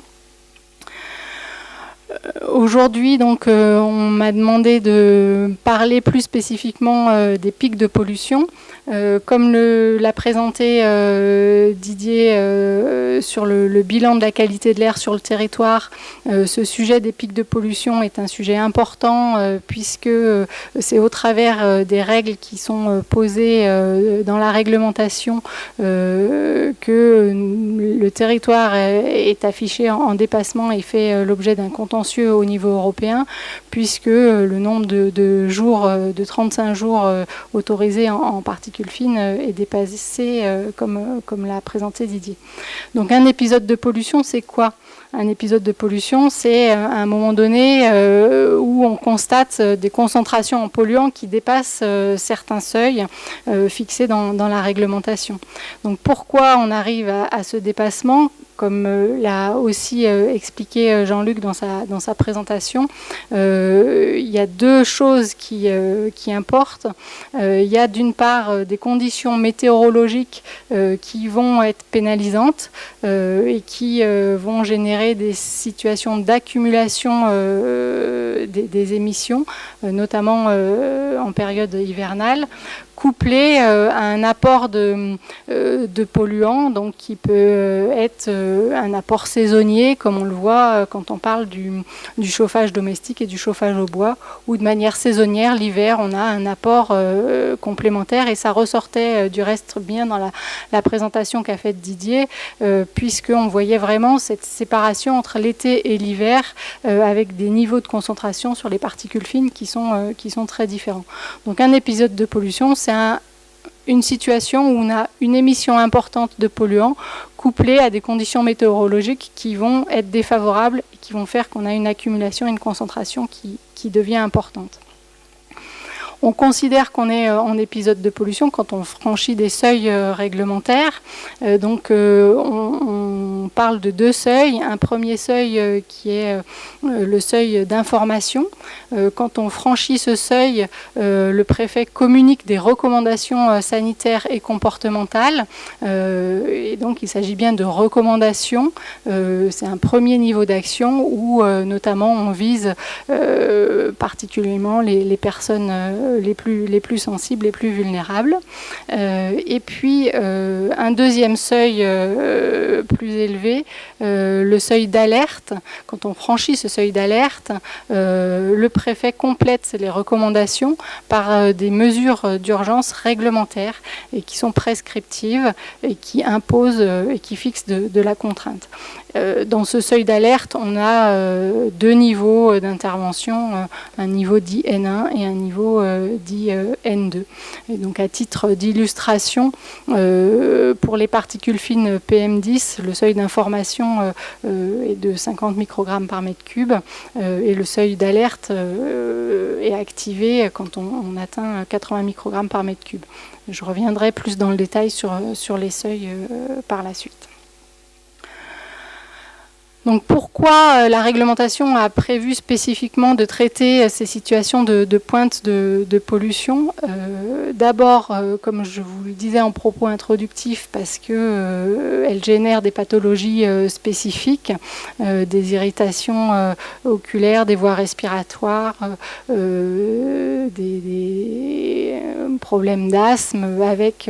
Aujourd'hui, donc, on m'a demandé de parler plus spécifiquement des pics de pollution. Comme l'a présenté Didier sur le bilan de la qualité de l'air sur le territoire, ce sujet des pics de pollution est un sujet important puisque c'est au travers des règles qui sont posées dans la réglementation que le territoire est affiché en dépassement et fait l'objet d'un contentieux au niveau européen, puisque le nombre de jours, de 35 jours autorisés en particules fines est dépassé, comme l'a présenté Didier. Donc un épisode de pollution, c'est quoi ? Un épisode de pollution, c'est à un moment donné où on constate des concentrations en polluants qui dépassent certains seuils fixés dans la réglementation. Donc pourquoi on arrive à ce dépassement ? Comme l'a aussi expliqué Jean-Luc dans sa présentation, il y a deux choses qui importent. Il y a d'une part des conditions météorologiques qui vont être pénalisantes et qui vont générer des situations d'accumulation des émissions, notamment en période hivernale, couplé à un apport de polluants, donc qui peut être un apport saisonnier, comme on le voit quand on parle du chauffage domestique et du chauffage au bois, ou de manière saisonnière, l'hiver, on a un apport complémentaire, et ça ressortait du reste bien dans la présentation qu'a faite Didier, puisqu'on voyait vraiment cette séparation entre l'été et l'hiver, avec des niveaux de concentration sur les particules fines qui sont très différents. Donc un épisode de pollution, c'est une situation où on a une émission importante de polluants couplée à des conditions météorologiques qui vont être défavorables et qui vont faire qu'on a une accumulation, une concentration qui devient importante. On considère qu'on est en épisode de pollution quand on franchit des seuils réglementaires. Donc on parle de 2 seuils. Un premier seuil qui est le seuil d'information. Quand on franchit ce seuil, le préfet communique des recommandations sanitaires et comportementales. Et donc il s'agit bien de recommandations. C'est un premier niveau d'action où notamment on vise particulièrement les personnes les plus sensibles, les plus vulnérables. Et puis un deuxième seuil plus élevé, le seuil d'alerte. Quand on franchit ce seuil d'alerte, le préfet complète les recommandations par des mesures d'urgence réglementaires et qui sont prescriptives et qui imposent et qui fixent de la contrainte. Dans ce seuil d'alerte, on a 2 niveaux d'intervention, un niveau dit N1 et un niveau dit N2. Et donc à titre d'illustration, pour les particules fines PM10, le seuil d'information est de 50 microgrammes par mètre cube et le seuil d'alerte est activé quand on atteint 80 microgrammes par mètre cube. Je reviendrai plus dans le détail sur les seuils par la suite. Donc pourquoi la réglementation a prévu spécifiquement de traiter ces situations de pointe de pollution? D'abord, comme je vous le disais en propos introductif, parce qu'elle génère des pathologies spécifiques, des irritations oculaires, des voies respiratoires, des problèmes d'asthme, avec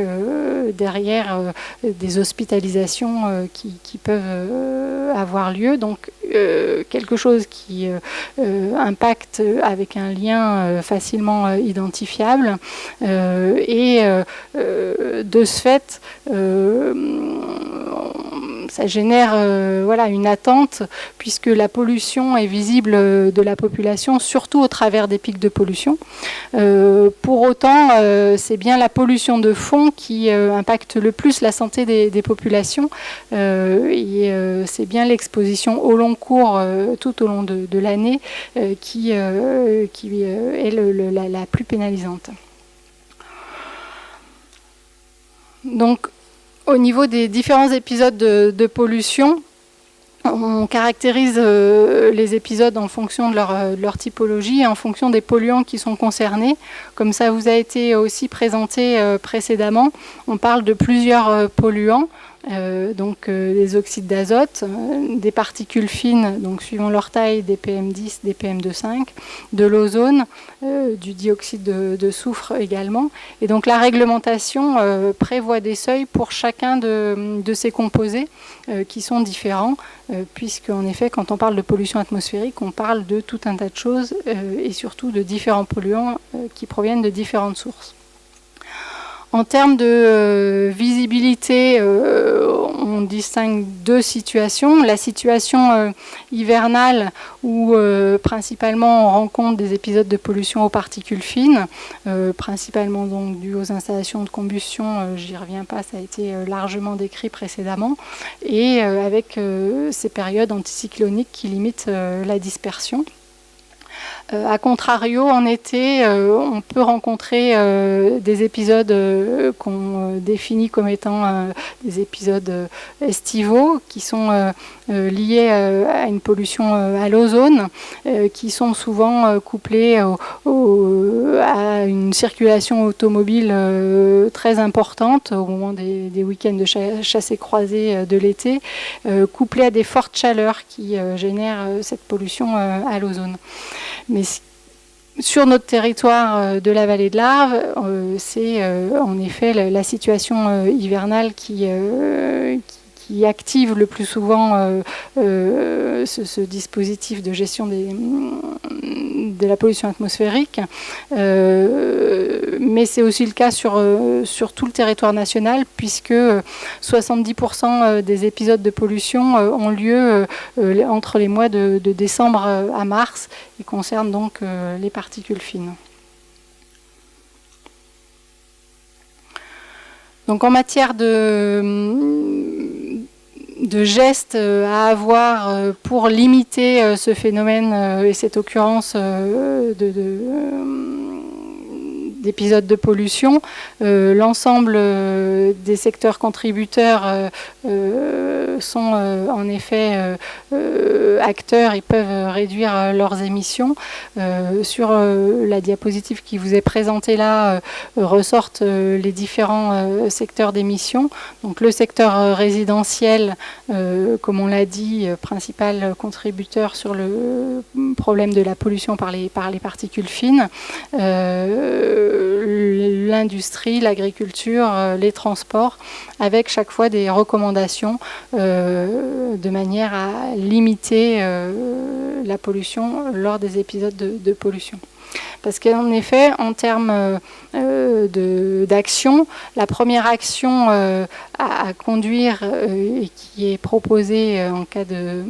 derrière des hospitalisations qui peuvent avoir lieu. Donc quelque chose qui impacte avec un lien facilement identifiable et de ce fait ça génère une attente puisque la pollution est visible de la population surtout au travers des pics de pollution. Pour autant c'est bien la pollution de fond qui impacte le plus la santé des populations et c'est bien l'exposition au long cours tout au long de l'année qui est la plus pénalisante. Donc au niveau des différents épisodes de pollution, on caractérise les épisodes en fonction de leur typologie et en fonction des polluants qui sont concernés. Comme ça vous a été aussi présenté précédemment, on parle de plusieurs polluants. Donc des oxydes d'azote, des particules fines, donc suivant leur taille, des PM10, des PM2,5, de l'ozone, du dioxyde de soufre également. Et donc la réglementation prévoit des seuils pour chacun de ces composés qui sont différents, puisque en effet quand on parle de pollution atmosphérique, on parle de tout un tas de choses et surtout de différents polluants qui proviennent de différentes sources. En termes de visibilité, on distingue 2 situations. La situation hivernale où principalement on rencontre des épisodes de pollution aux particules fines, principalement donc dues aux installations de combustion, j'y reviens pas, ça a été largement décrit précédemment, et avec ces périodes anticycloniques qui limitent la dispersion. A contrario, en été, on peut rencontrer des épisodes qu'on définit comme étant des épisodes estivaux, qui sont liés à une pollution à l'ozone, qui sont souvent couplés à une circulation automobile très importante au moment des week-ends de chasse et croisée de l'été, couplés à des fortes chaleurs qui génèrent cette pollution à l'ozone. Mais sur notre territoire de la vallée de l'Arve, c'est en effet la situation hivernale qui active le plus souvent ce dispositif de gestion de la pollution atmosphérique. Mais c'est aussi le cas sur tout le territoire national, puisque 70% des épisodes de pollution ont lieu entre les mois de décembre à mars et concernent donc les particules fines. Donc en matière de gestes à avoir pour limiter ce phénomène et cette occurrence d'épisodes de pollution. L'ensemble des secteurs contributeurs sont en effet acteurs et peuvent réduire leurs émissions. Sur la diapositive qui vous est présentée là, ressortent les différents secteurs d'émissions. Donc le secteur résidentiel, comme on l'a dit, principal contributeur sur le problème de la pollution par les particules fines, l'industrie, l'agriculture, les transports, avec chaque fois des recommandations de manière à limiter la pollution lors des épisodes de pollution. Parce qu'en effet, en termes d'action, la première action à conduire et qui est proposée en cas de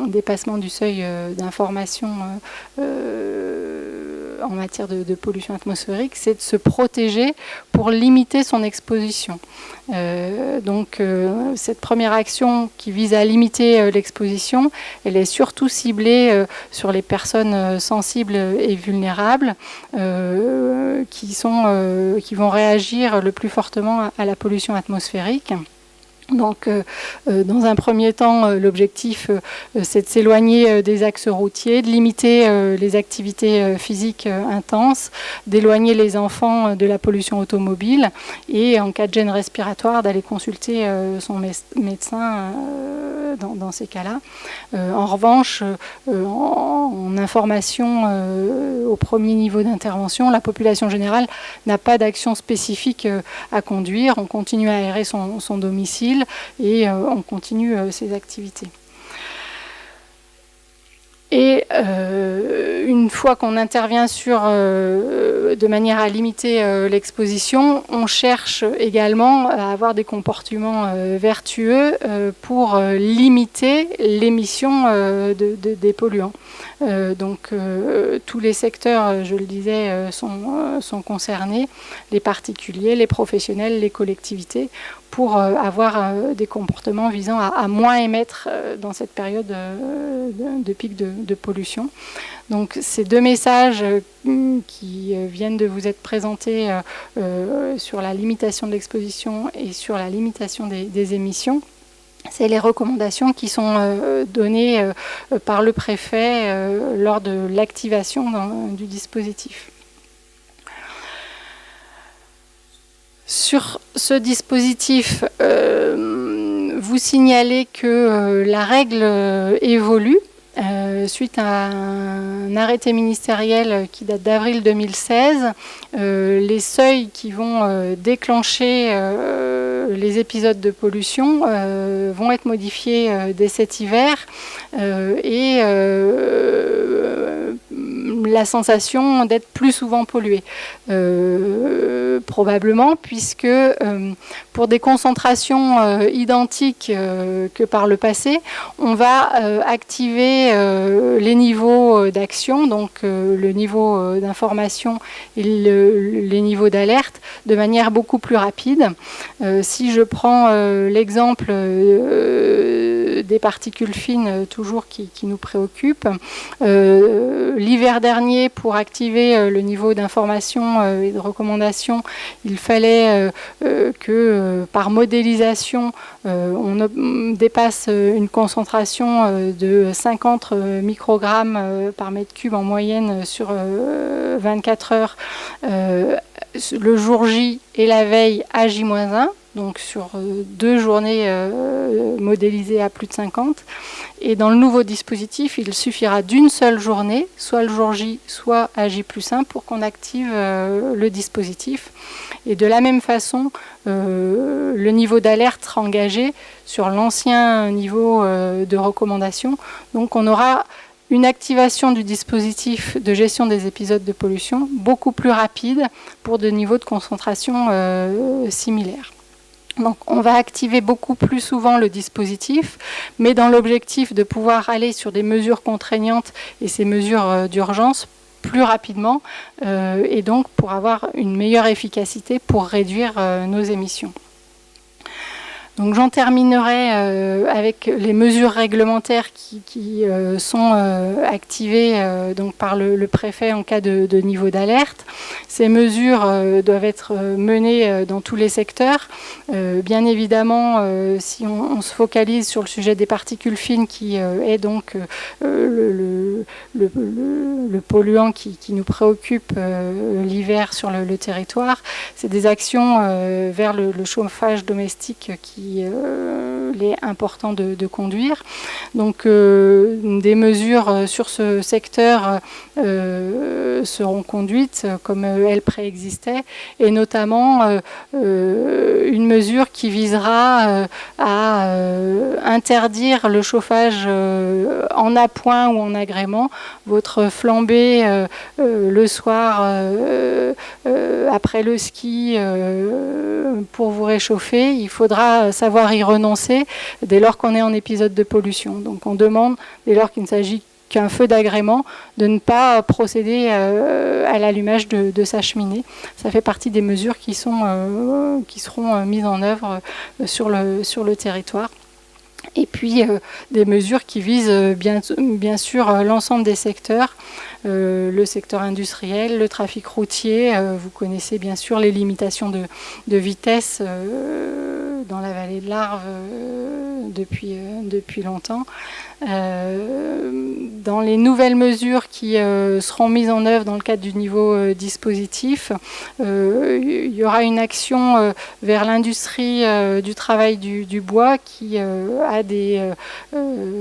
dépassement du seuil d'information en matière de pollution atmosphérique, c'est de se protéger pour limiter son exposition. Donc cette première action qui vise à limiter l'exposition, elle est surtout ciblée sur les personnes sensibles et vulnérables qui vont réagir le plus fortement à la pollution atmosphérique. Donc, dans un premier temps, l'objectif, c'est de s'éloigner des axes routiers, de limiter les activités physiques intenses, d'éloigner les enfants de la pollution automobile et, en cas de gêne respiratoire, d'aller consulter son médecin dans ces cas-là. En revanche, en information au premier niveau d'intervention, la population générale n'a pas d'action spécifique à conduire. On continue à aérer son domicile et on continue ses activités. Et une fois qu'on intervient de manière à limiter l'exposition, on cherche également à avoir des comportements vertueux pour limiter l'émission des polluants. Donc tous les secteurs, je le disais, sont concernés, les particuliers, les professionnels, les collectivités, pour avoir des comportements visant à moins émettre dans cette période de pic de pollution. Donc ces deux messages qui viennent de vous être présentés sur la limitation de l'exposition et sur la limitation des émissions, c'est les recommandations qui sont données par le préfet lors de l'activation du dispositif. Sur ce dispositif, vous signalez que la règle évolue suite à un arrêté ministériel qui date d'avril 2016. Les seuils qui vont déclencher les épisodes de pollution vont être modifiés dès cet hiver et la sensation d'être plus souvent pollué. Probablement, puisque pour des concentrations identiques que par le passé, on va activer les niveaux d'action, donc le niveau d'information et les niveaux d'alerte de manière beaucoup plus rapide. Si je prends l'exemple des particules fines, toujours qui nous préoccupent, l'hiver dernier, pour activer le niveau d'information et de recommandation, il fallait que par modélisation, on dépasse une concentration de 50 microgrammes par mètre cube en moyenne sur 24 heures le jour J et la veille à J-1, donc sur 2 journées modélisées à plus de 50. Et dans le nouveau dispositif, il suffira d'une seule journée, soit le jour J, soit à J+1, pour qu'on active le dispositif. Et de la même façon, le niveau d'alerte sera engagé sur l'ancien niveau de recommandation. Donc on aura une activation du dispositif de gestion des épisodes de pollution beaucoup plus rapide pour de niveaux de concentration similaires. Donc on va activer beaucoup plus souvent le dispositif, mais dans l'objectif de pouvoir aller sur des mesures contraignantes et ces mesures d'urgence plus rapidement, et donc pour avoir une meilleure efficacité pour réduire nos émissions. Donc j'en terminerai avec les mesures réglementaires qui sont activées donc par le préfet en cas de niveau d'alerte. Ces mesures doivent être menées dans tous les secteurs. Bien évidemment, si on se focalise sur le sujet des particules fines, qui est donc le polluant qui nous préoccupe l'hiver sur le territoire, c'est des actions vers le chauffage domestique qu'il est important de conduire. Donc des mesures sur ce secteur seront conduites comme elles préexistaient, et notamment une mesure qui visera à interdire le chauffage en appoint ou en agrément. Votre flambée le soir après le ski pour vous réchauffer, il faudra savoir y renoncer dès lors qu'on est en épisode de pollution. Donc on demande, dès lors qu'il ne s'agit qu'un feu d'agrément, de ne pas procéder à l'allumage de sa cheminée. Ça fait partie des mesures qui seront mises en œuvre sur le territoire. Et puis des mesures qui visent bien sûr l'ensemble des secteurs, le secteur industriel, le trafic routier. Vous connaissez bien sûr les limitations de vitesse dans la vallée de l'Arve depuis longtemps. Dans les nouvelles mesures qui seront mises en œuvre dans le cadre du niveau dispositif, il y aura une action vers l'industrie du travail du bois qui a des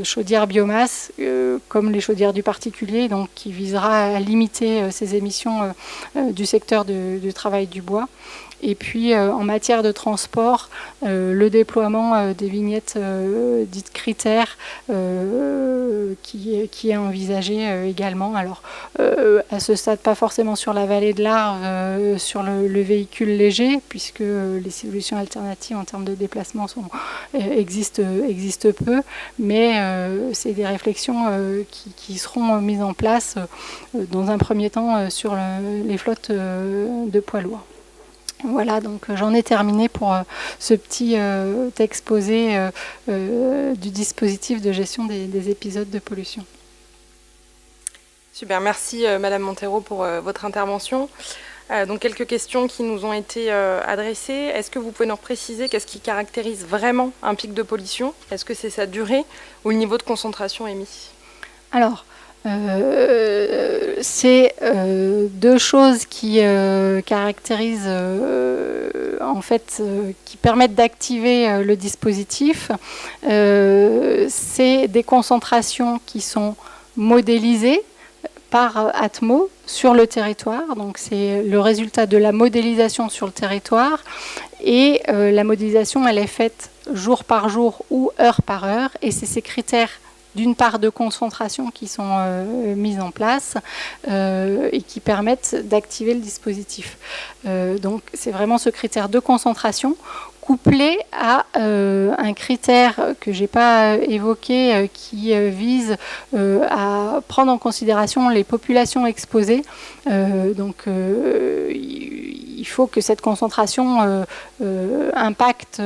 chaudières biomasse comme les chaudières du particulier, donc qui visera à limiter ces émissions du secteur du travail du bois. Et puis en matière de transport, le déploiement des vignettes dites critères qui est envisagé également. Alors à ce stade, pas forcément sur la vallée de l'Arve, sur le véhicule léger, puisque les solutions alternatives en termes de déplacement existent peu, mais c'est des réflexions qui seront mises en place dans un premier temps sur les flottes de poids lourds. Voilà, donc j'en ai terminé pour ce petit exposé du dispositif de gestion des épisodes de pollution. Super, merci Madame Montero pour votre intervention. Donc quelques questions qui nous ont été adressées. Est-ce que vous pouvez nous préciser qu'est-ce qui caractérise vraiment un pic de pollution? Est-ce que c'est sa durée ou le niveau de concentration émis? Alors, c'est deux choses qui caractérisent en fait, qui permettent d'activer le dispositif. C'est des concentrations qui sont modélisées par Atmo sur le territoire. Donc c'est le résultat de la modélisation sur le territoire, et la modélisation elle est faite jour par jour ou heure par heure, et c'est ces critères d'une part de concentration qui sont mises en place et qui permettent d'activer le dispositif. Donc c'est vraiment ce critère de concentration couplé à un critère que je n'ai pas évoqué qui vise à prendre en considération les populations exposées. Donc il faut que cette concentration impacte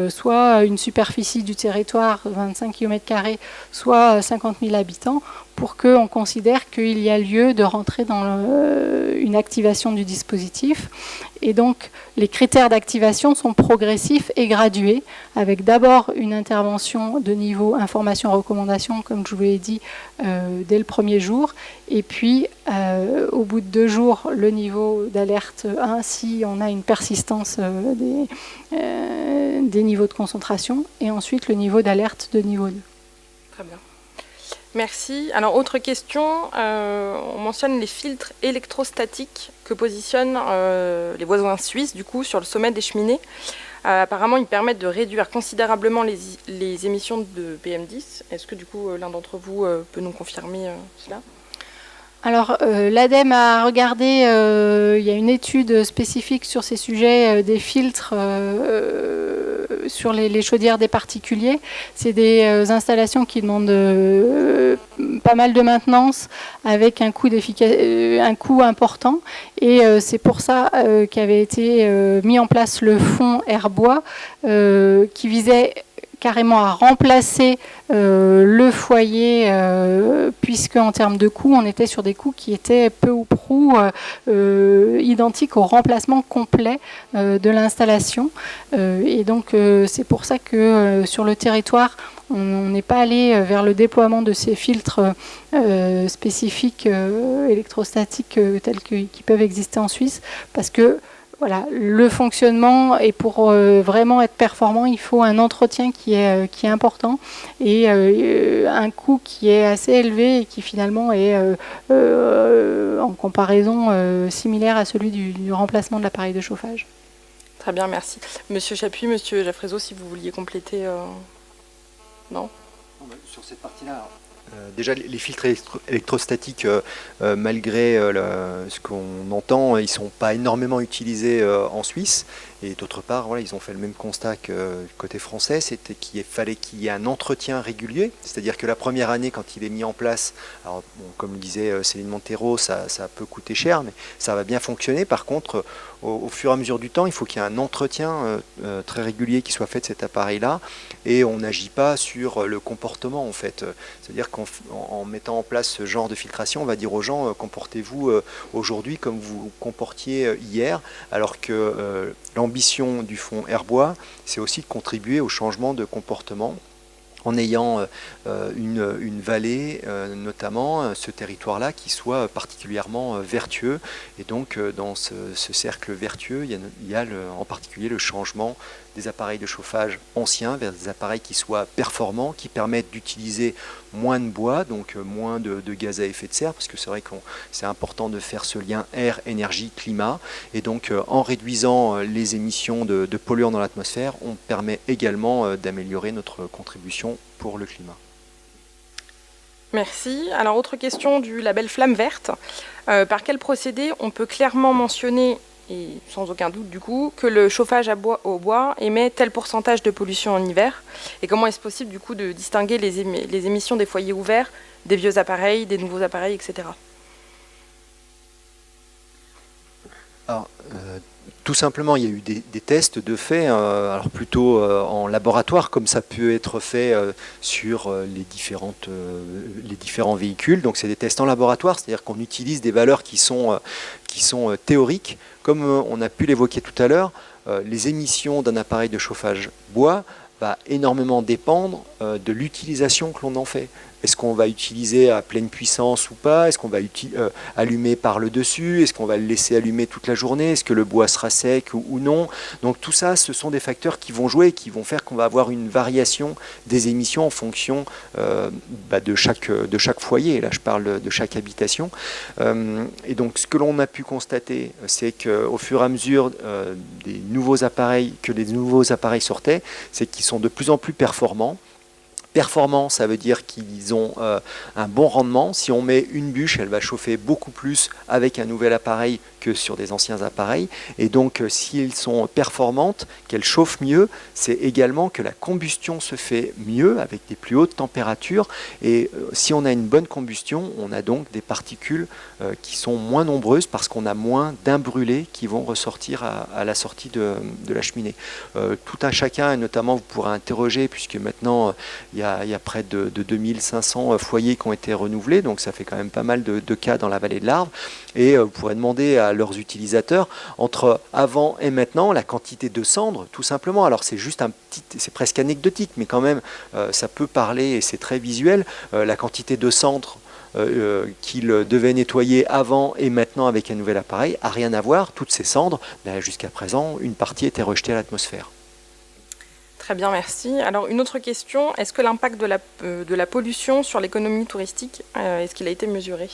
soit une superficie du territoire, 25 km², soit 50 000 habitants, pour qu'on considère qu'il y a lieu de rentrer dans une activation du dispositif. Et donc, les critères d'activation sont progressifs et gradués, avec d'abord une intervention de niveau information-recommandation, comme je vous l'ai dit, dès le premier jour, et puis au bout de 2 jours, le niveau d'alerte 1, si on a une persistance des niveaux de concentration, et ensuite le niveau d'alerte de niveau 2. Très bien. Merci. Alors, autre question, on mentionne les filtres électrostatiques que positionnent les voisins suisses, du coup, sur le sommet des cheminées. Apparemment, ils permettent de réduire considérablement les émissions de PM10. Est-ce que, du coup, l'un d'entre vous peut nous confirmer cela ? Alors, l'ADEME a regardé, il y a une étude spécifique sur ces sujets, des filtres sur les chaudières des particuliers. C'est des installations qui demandent pas mal de maintenance avec un coût important. Et c'est pour ça qu'avait été mis en place le fonds Airbois qui visait carrément à remplacer le foyer, puisque en termes de coûts, on était sur des coûts qui étaient peu ou prou identiques au remplacement complet de l'installation. Et donc c'est pour ça que sur le territoire, on n'est pas allé vers le déploiement de ces filtres spécifiques électrostatiques tels qui peuvent exister en Suisse, parce que voilà, le fonctionnement, et pour vraiment être performant, il faut un entretien qui est important et un coût qui est assez élevé et qui finalement est en comparaison similaire à celui du remplacement de l'appareil de chauffage. Très bien, merci. Monsieur Chapuis, Monsieur Jaffrézo, si vous vouliez compléter... Non ? Sur cette partie-là, déjà les filtres électrostatiques, malgré ce qu'on entend, ils ne sont pas énormément utilisés en Suisse. Et d'autre part, voilà, ils ont fait le même constat que côté français, c'était qu'il fallait qu'il y ait un entretien régulier. C'est-à-dire que la première année, quand il est mis en place, alors, bon, comme le disait Céline Montero, ça peut coûter cher, mais ça va bien fonctionner. Par contre, au fur et à mesure du temps, il faut qu'il y ait un entretien très régulier qui soit fait de cet appareil-là. Et on n'agit pas sur le comportement, en fait. C'est-à-dire qu'en mettant en place ce genre de filtration, on va dire aux gens, comportez-vous aujourd'hui comme vous vous comportiez hier, alors que l'ambition du fonds Airbois, c'est aussi de contribuer au changement de comportement en ayant une vallée, notamment ce territoire-là, qui soit particulièrement vertueux. Et donc, dans ce cercle vertueux, il y a en particulier le changement des appareils de chauffage anciens vers des appareils qui soient performants, qui permettent d'utiliser moins de bois, donc moins de gaz à effet de serre, parce que c'est vrai que c'est important de faire ce lien air, énergie, climat. Et donc, en réduisant les émissions de polluants dans l'atmosphère, on permet également d'améliorer notre contribution pour le climat. Merci. Alors, autre question du label Flamme Verte. Par quel procédé on peut clairement mentionner, et sans aucun doute du coup, que le chauffage au bois émet tel pourcentage de pollution en hiver? Et comment est-ce possible du coup de distinguer les émissions des foyers ouverts, des vieux appareils, des nouveaux appareils, etc. Alors, tout simplement, il y a eu des tests de fait, alors plutôt en laboratoire, comme ça peut être fait sur les différents véhicules. Donc c'est des tests en laboratoire, c'est-à-dire qu'on utilise des valeurs qui sont théoriques. Comme on a pu l'évoquer tout à l'heure, les émissions d'un appareil de chauffage bois va énormément dépendre de l'utilisation que l'on en fait. Est-ce qu'on va utiliser à pleine puissance ou pas? Est-ce qu'on va allumer par le dessus? Est-ce qu'on va le laisser allumer toute la journée? Est-ce que le bois sera sec ou non? Donc tout ça, ce sont des facteurs qui vont jouer et qui vont faire qu'on va avoir une variation des émissions en fonction de chaque foyer. Là, je parle de chaque habitation. Et donc ce que l'on a pu constater, c'est qu'au fur et à mesure des nouveaux appareils sortaient, c'est qu'ils sont de plus en plus performants. Performant, ça veut dire qu'ils ont un bon rendement. Si on met une bûche, elle va chauffer beaucoup plus avec un nouvel appareil que sur des anciens appareils. Et donc, s'ils sont performantes, qu'elles chauffent mieux, c'est également que la combustion se fait mieux avec des plus hautes températures. Et si on a une bonne combustion, on a donc des particules qui sont moins nombreuses parce qu'on a moins d'imbrûlés qui vont ressortir à la sortie de la cheminée. Tout un chacun, et notamment vous pourrez interroger, puisque maintenant il y a près de 2500 foyers qui ont été renouvelés, donc ça fait quand même pas mal de cas dans la vallée de l'Arve. Et vous pourrez demander à leurs utilisateurs, entre avant et maintenant, la quantité de cendres, tout simplement. Alors c'est juste c'est presque anecdotique, mais quand même, ça peut parler et c'est très visuel. La quantité de cendres qu'ils devaient nettoyer avant et maintenant avec un nouvel appareil a rien à voir. Toutes ces cendres, jusqu'à présent, une partie était rejetée à l'atmosphère. Très bien, merci. Alors, une autre question, est-ce que l'impact de la pollution sur l'économie touristique, est-ce qu'il a été mesuré?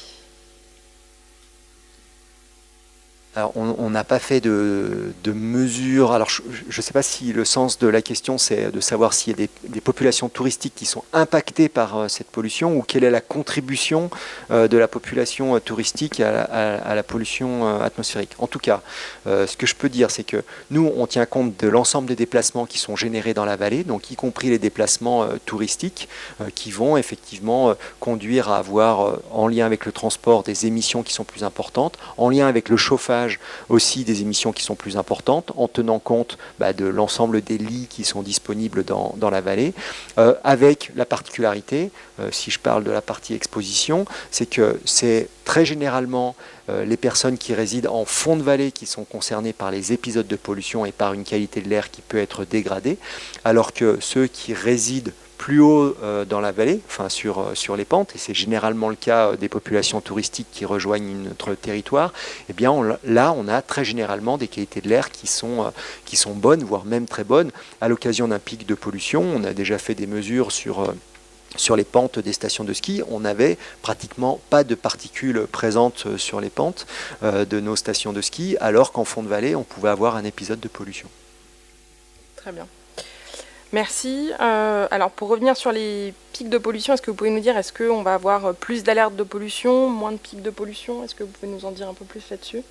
Alors, on n'a pas fait de mesures. Alors, je ne sais pas si le sens de la question, c'est de savoir s'il y a des populations touristiques qui sont impactées par cette pollution ou quelle est la contribution de la population touristique à la pollution atmosphérique. En tout cas, ce que je peux dire, c'est que nous, on tient compte de l'ensemble des déplacements qui sont générés dans la vallée, donc y compris les déplacements touristiques qui vont effectivement conduire à avoir, en lien avec le transport, des émissions qui sont plus importantes, en lien avec le chauffage, aussi des émissions qui sont plus importantes, en tenant compte de l'ensemble des lits qui sont disponibles dans la vallée, avec la particularité, si je parle de la partie exposition, c'est que c'est très généralement les personnes qui résident en fond de vallée qui sont concernées par les épisodes de pollution et par une qualité de l'air qui peut être dégradée, alors que ceux qui résident plus haut dans la vallée, enfin sur les pentes, et c'est généralement le cas des populations touristiques qui rejoignent notre territoire, eh bien là on a très généralement des qualités de l'air qui sont bonnes, voire même très bonnes. À l'occasion d'un pic de pollution, on a déjà fait des mesures sur les pentes des stations de ski, on n'avait pratiquement pas de particules présentes sur les pentes de nos stations de ski, alors qu'en fond de vallée, on pouvait avoir un épisode de pollution. Très bien. Merci. Alors pour revenir sur les pics de pollution, est-ce que vous pouvez nous dire, est-ce qu'on va avoir plus d'alertes de pollution, moins de pics de pollution? Est-ce que vous pouvez nous en dire un peu plus là-dessus?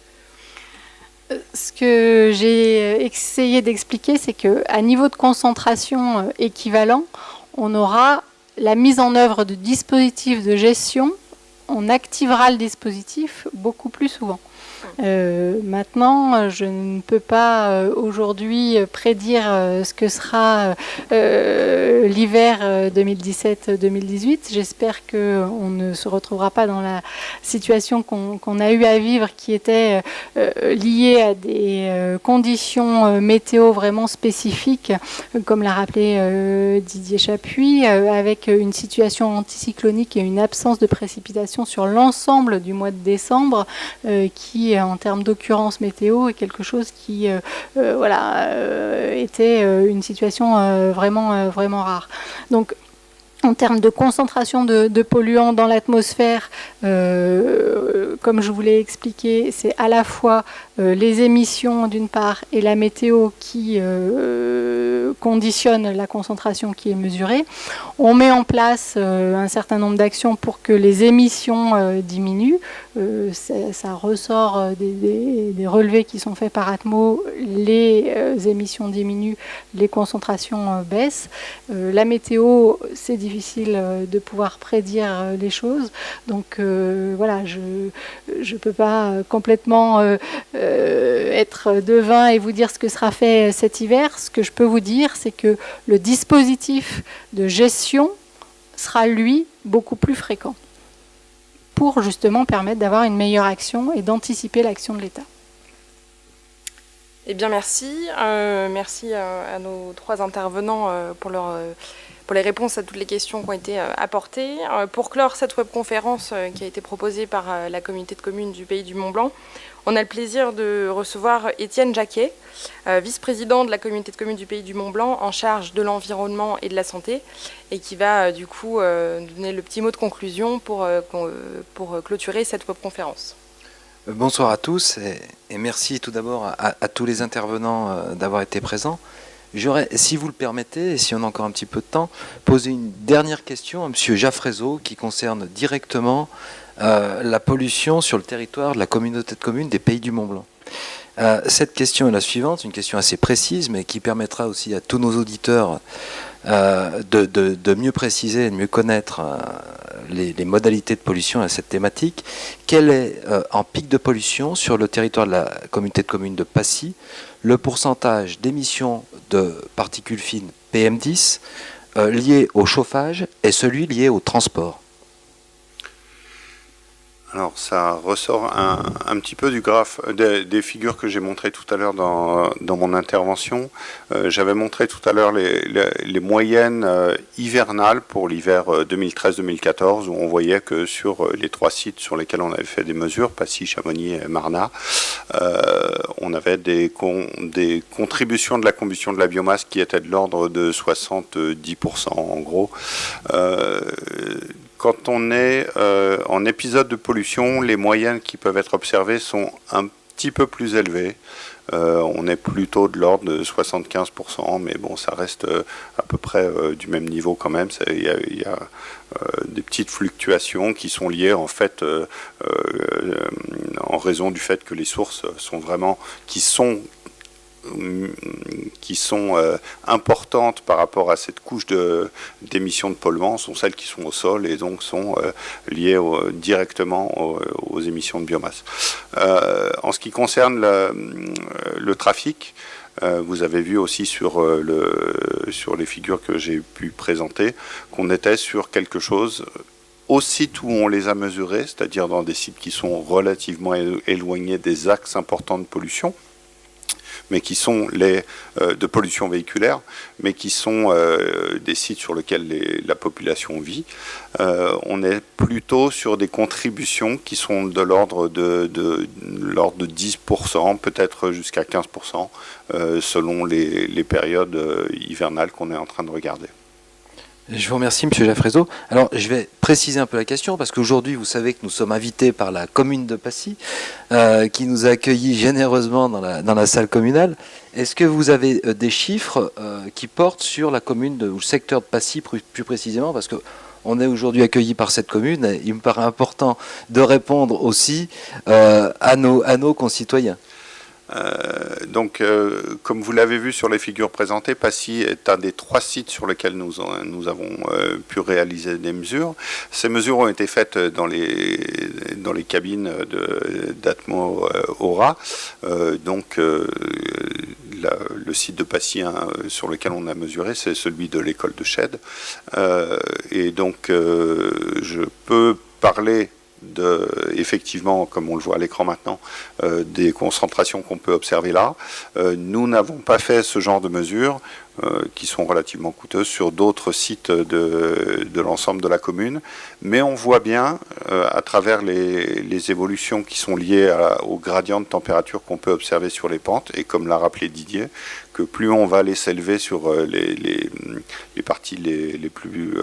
Ce que j'ai essayé d'expliquer, c'est qu'à niveau de concentration équivalent, on aura la mise en œuvre de dispositifs de gestion. On activera le dispositif beaucoup plus souvent. Maintenant, je ne peux pas aujourd'hui prédire ce que sera l'hiver 2017-2018. J'espère qu'on ne se retrouvera pas dans la situation qu'on a eu à vivre, qui était liée à des conditions météo vraiment spécifiques, comme l'a rappelé Didier Chapuis, avec une situation anticyclonique et une absence de précipitations sur l'ensemble du mois de décembre, qui en termes d'occurrence météo est quelque chose qui était une situation vraiment rare. Donc en termes de concentration de polluants dans l'atmosphère, comme je vous l'ai expliqué, c'est à la fois les émissions d'une part et la météo qui conditionne la concentration qui est mesurée. On met en place un certain nombre d'actions pour que les émissions diminuent. Ça ressort des relevés qui sont faits par Atmo. Les émissions diminuent, les concentrations baissent. La météo, c'est difficile de pouvoir prédire les choses. Donc voilà, je ne peux pas complètement être devin et vous dire ce que sera fait cet hiver. Ce que je peux vous dire, c'est que le dispositif de gestion sera, lui, beaucoup plus fréquent, pour justement permettre d'avoir une meilleure action et d'anticiper l'action de l'État. Eh bien, merci. Merci à nos trois intervenants pour les réponses à toutes les questions qui ont été apportées. Pour clore cette webconférence qui a été proposée par la communauté de communes du Pays du Mont-Blanc, on a le plaisir de recevoir Étienne Jacquet, vice-président de la communauté de communes du Pays du Mont-Blanc, en charge de l'environnement et de la santé, et qui va du coup nous donner le petit mot de conclusion pour clôturer cette webconférence. Bonsoir à tous et merci tout d'abord à tous les intervenants d'avoir été présents. J'aurais, si vous le permettez, et si on a encore un petit peu de temps, posé une dernière question à M. Jaffrezo qui concerne directement la pollution sur le territoire de la communauté de communes des Pays du Mont-Blanc. Cette question est la suivante, une question assez précise, mais qui permettra aussi à tous nos auditeurs de mieux préciser et de mieux connaître les modalités de pollution à cette thématique. Quel est, en pic de pollution sur le territoire de la communauté de communes de Passy, le pourcentage d'émissions de particules fines PM10 liées au chauffage et celui lié au transport? Alors ça ressort un petit peu du graphe des figures que j'ai montrées tout à l'heure dans mon intervention. J'avais montré tout à l'heure les moyennes hivernales pour l'hiver 2013-2014, où on voyait que sur les trois sites sur lesquels on avait fait des mesures, Passy, Chamonix et Marnat, on avait des contributions de la combustion de la biomasse qui étaient de l'ordre de 70% en gros. Quand on est en épisode de pollution, les moyennes qui peuvent être observées sont un petit peu plus élevé. On est plutôt de l'ordre de 75%, mais bon, ça reste à peu près du même niveau quand même. Il y a des petites fluctuations qui sont liées en fait en raison du fait que les sources sont vraiment qui sont importantes par rapport à cette couche d'émissions de polluants sont celles qui sont au sol et donc sont liées directement aux émissions de biomasse. En ce qui concerne le trafic, vous avez vu aussi sur les figures que j'ai pu présenter qu'on était sur quelque chose au site où on les a mesurés, c'est-à-dire dans des sites qui sont relativement éloignés des axes importants de pollution, mais qui sont de pollution véhiculaire, mais qui sont des sites sur lesquels la population vit. On est plutôt sur des contributions qui sont de l'ordre de 10%, peut-être jusqu'à 15%, selon les périodes hivernales qu'on est en train de regarder. Je vous remercie, M. Jaffrezo. Alors, je vais préciser un peu la question, parce qu'aujourd'hui, vous savez que nous sommes invités par la commune de Passy, qui nous a accueillis généreusement dans la salle communale. Est-ce que vous avez des chiffres qui portent sur la commune ou le secteur de Passy plus précisément, parce que on est aujourd'hui accueillis par cette commune, et il me paraît important de répondre aussi à nos concitoyens. Donc, comme vous l'avez vu sur les figures présentées, Passy est un des 3 sites sur lesquels nous avons pu réaliser des mesures. Ces mesures ont été faites dans les cabines d'Atmo Aura. Donc, le site de Passy sur lequel on a mesuré, c'est celui de l'école de Chède. Et donc, je peux parler effectivement, comme on le voit à l'écran maintenant, des concentrations qu'on peut observer là. Nous n'avons pas fait ce genre de mesures qui sont relativement coûteuses sur d'autres sites de l'ensemble de la commune, mais on voit bien à travers les évolutions qui sont liées au gradient de température qu'on peut observer sur les pentes, et comme l'a rappelé Didier, que plus on va aller s'élever sur les parties les plus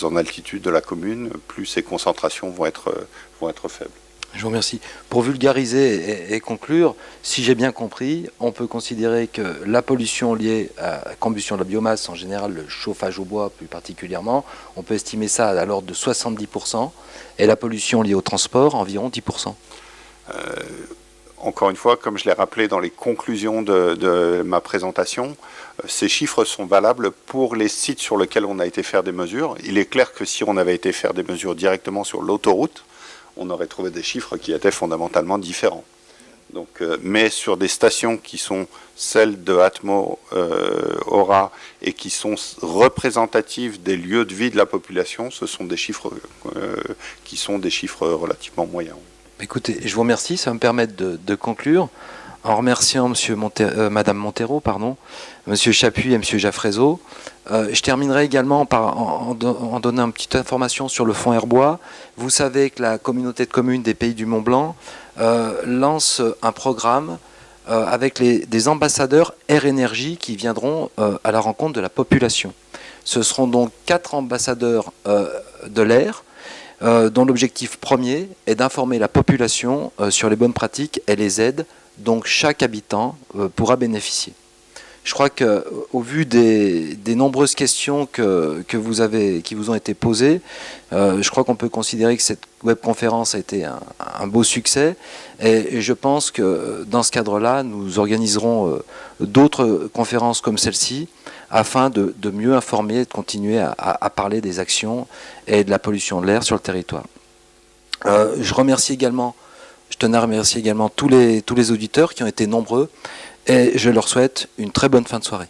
en altitude de la commune, plus ces concentrations vont être faibles. Je vous remercie. Pour vulgariser et conclure, si j'ai bien compris, on peut considérer que la pollution liée à la combustion de la biomasse, en général le chauffage au bois plus particulièrement, on peut estimer ça à l'ordre de 70%, et la pollution liée au transport, environ 10%. Encore une fois, comme je l'ai rappelé dans les conclusions de ma présentation, ces chiffres sont valables pour les sites sur lesquels on a été faire des mesures. Il est clair que si on avait été faire des mesures directement sur l'autoroute, on aurait trouvé des chiffres qui étaient fondamentalement différents. Donc, mais sur des stations qui sont celles de Atmo Aura et qui sont représentatives des lieux de vie de la population, ce sont des chiffres qui sont des chiffres relativement moyens. Écoutez, je vous remercie, ça va me permettre de conclure en remerciant Madame Montero, Monsieur Chapuis et Monsieur Jaffrezo. Je terminerai également en donnant une petite information sur le fonds Herbois. Vous savez que la communauté de communes des Pays du Mont-Blanc lance un programme avec des ambassadeurs Air Énergie qui viendront à la rencontre de la population. Ce seront donc 4 ambassadeurs de l'air, dont l'objectif premier est d'informer la population sur les bonnes pratiques et les aides dont chaque habitant pourra bénéficier. Je crois qu'au vu des nombreuses questions qui vous ont été posées, je crois qu'on peut considérer que cette webconférence a été un beau succès, et je pense que dans ce cadre-là, nous organiserons d'autres conférences comme celle-ci afin de mieux informer et de continuer à parler des actions et de la pollution de l'air sur le territoire. Je tenais à remercier également tous les auditeurs qui ont été nombreux, et je leur souhaite une très bonne fin de soirée.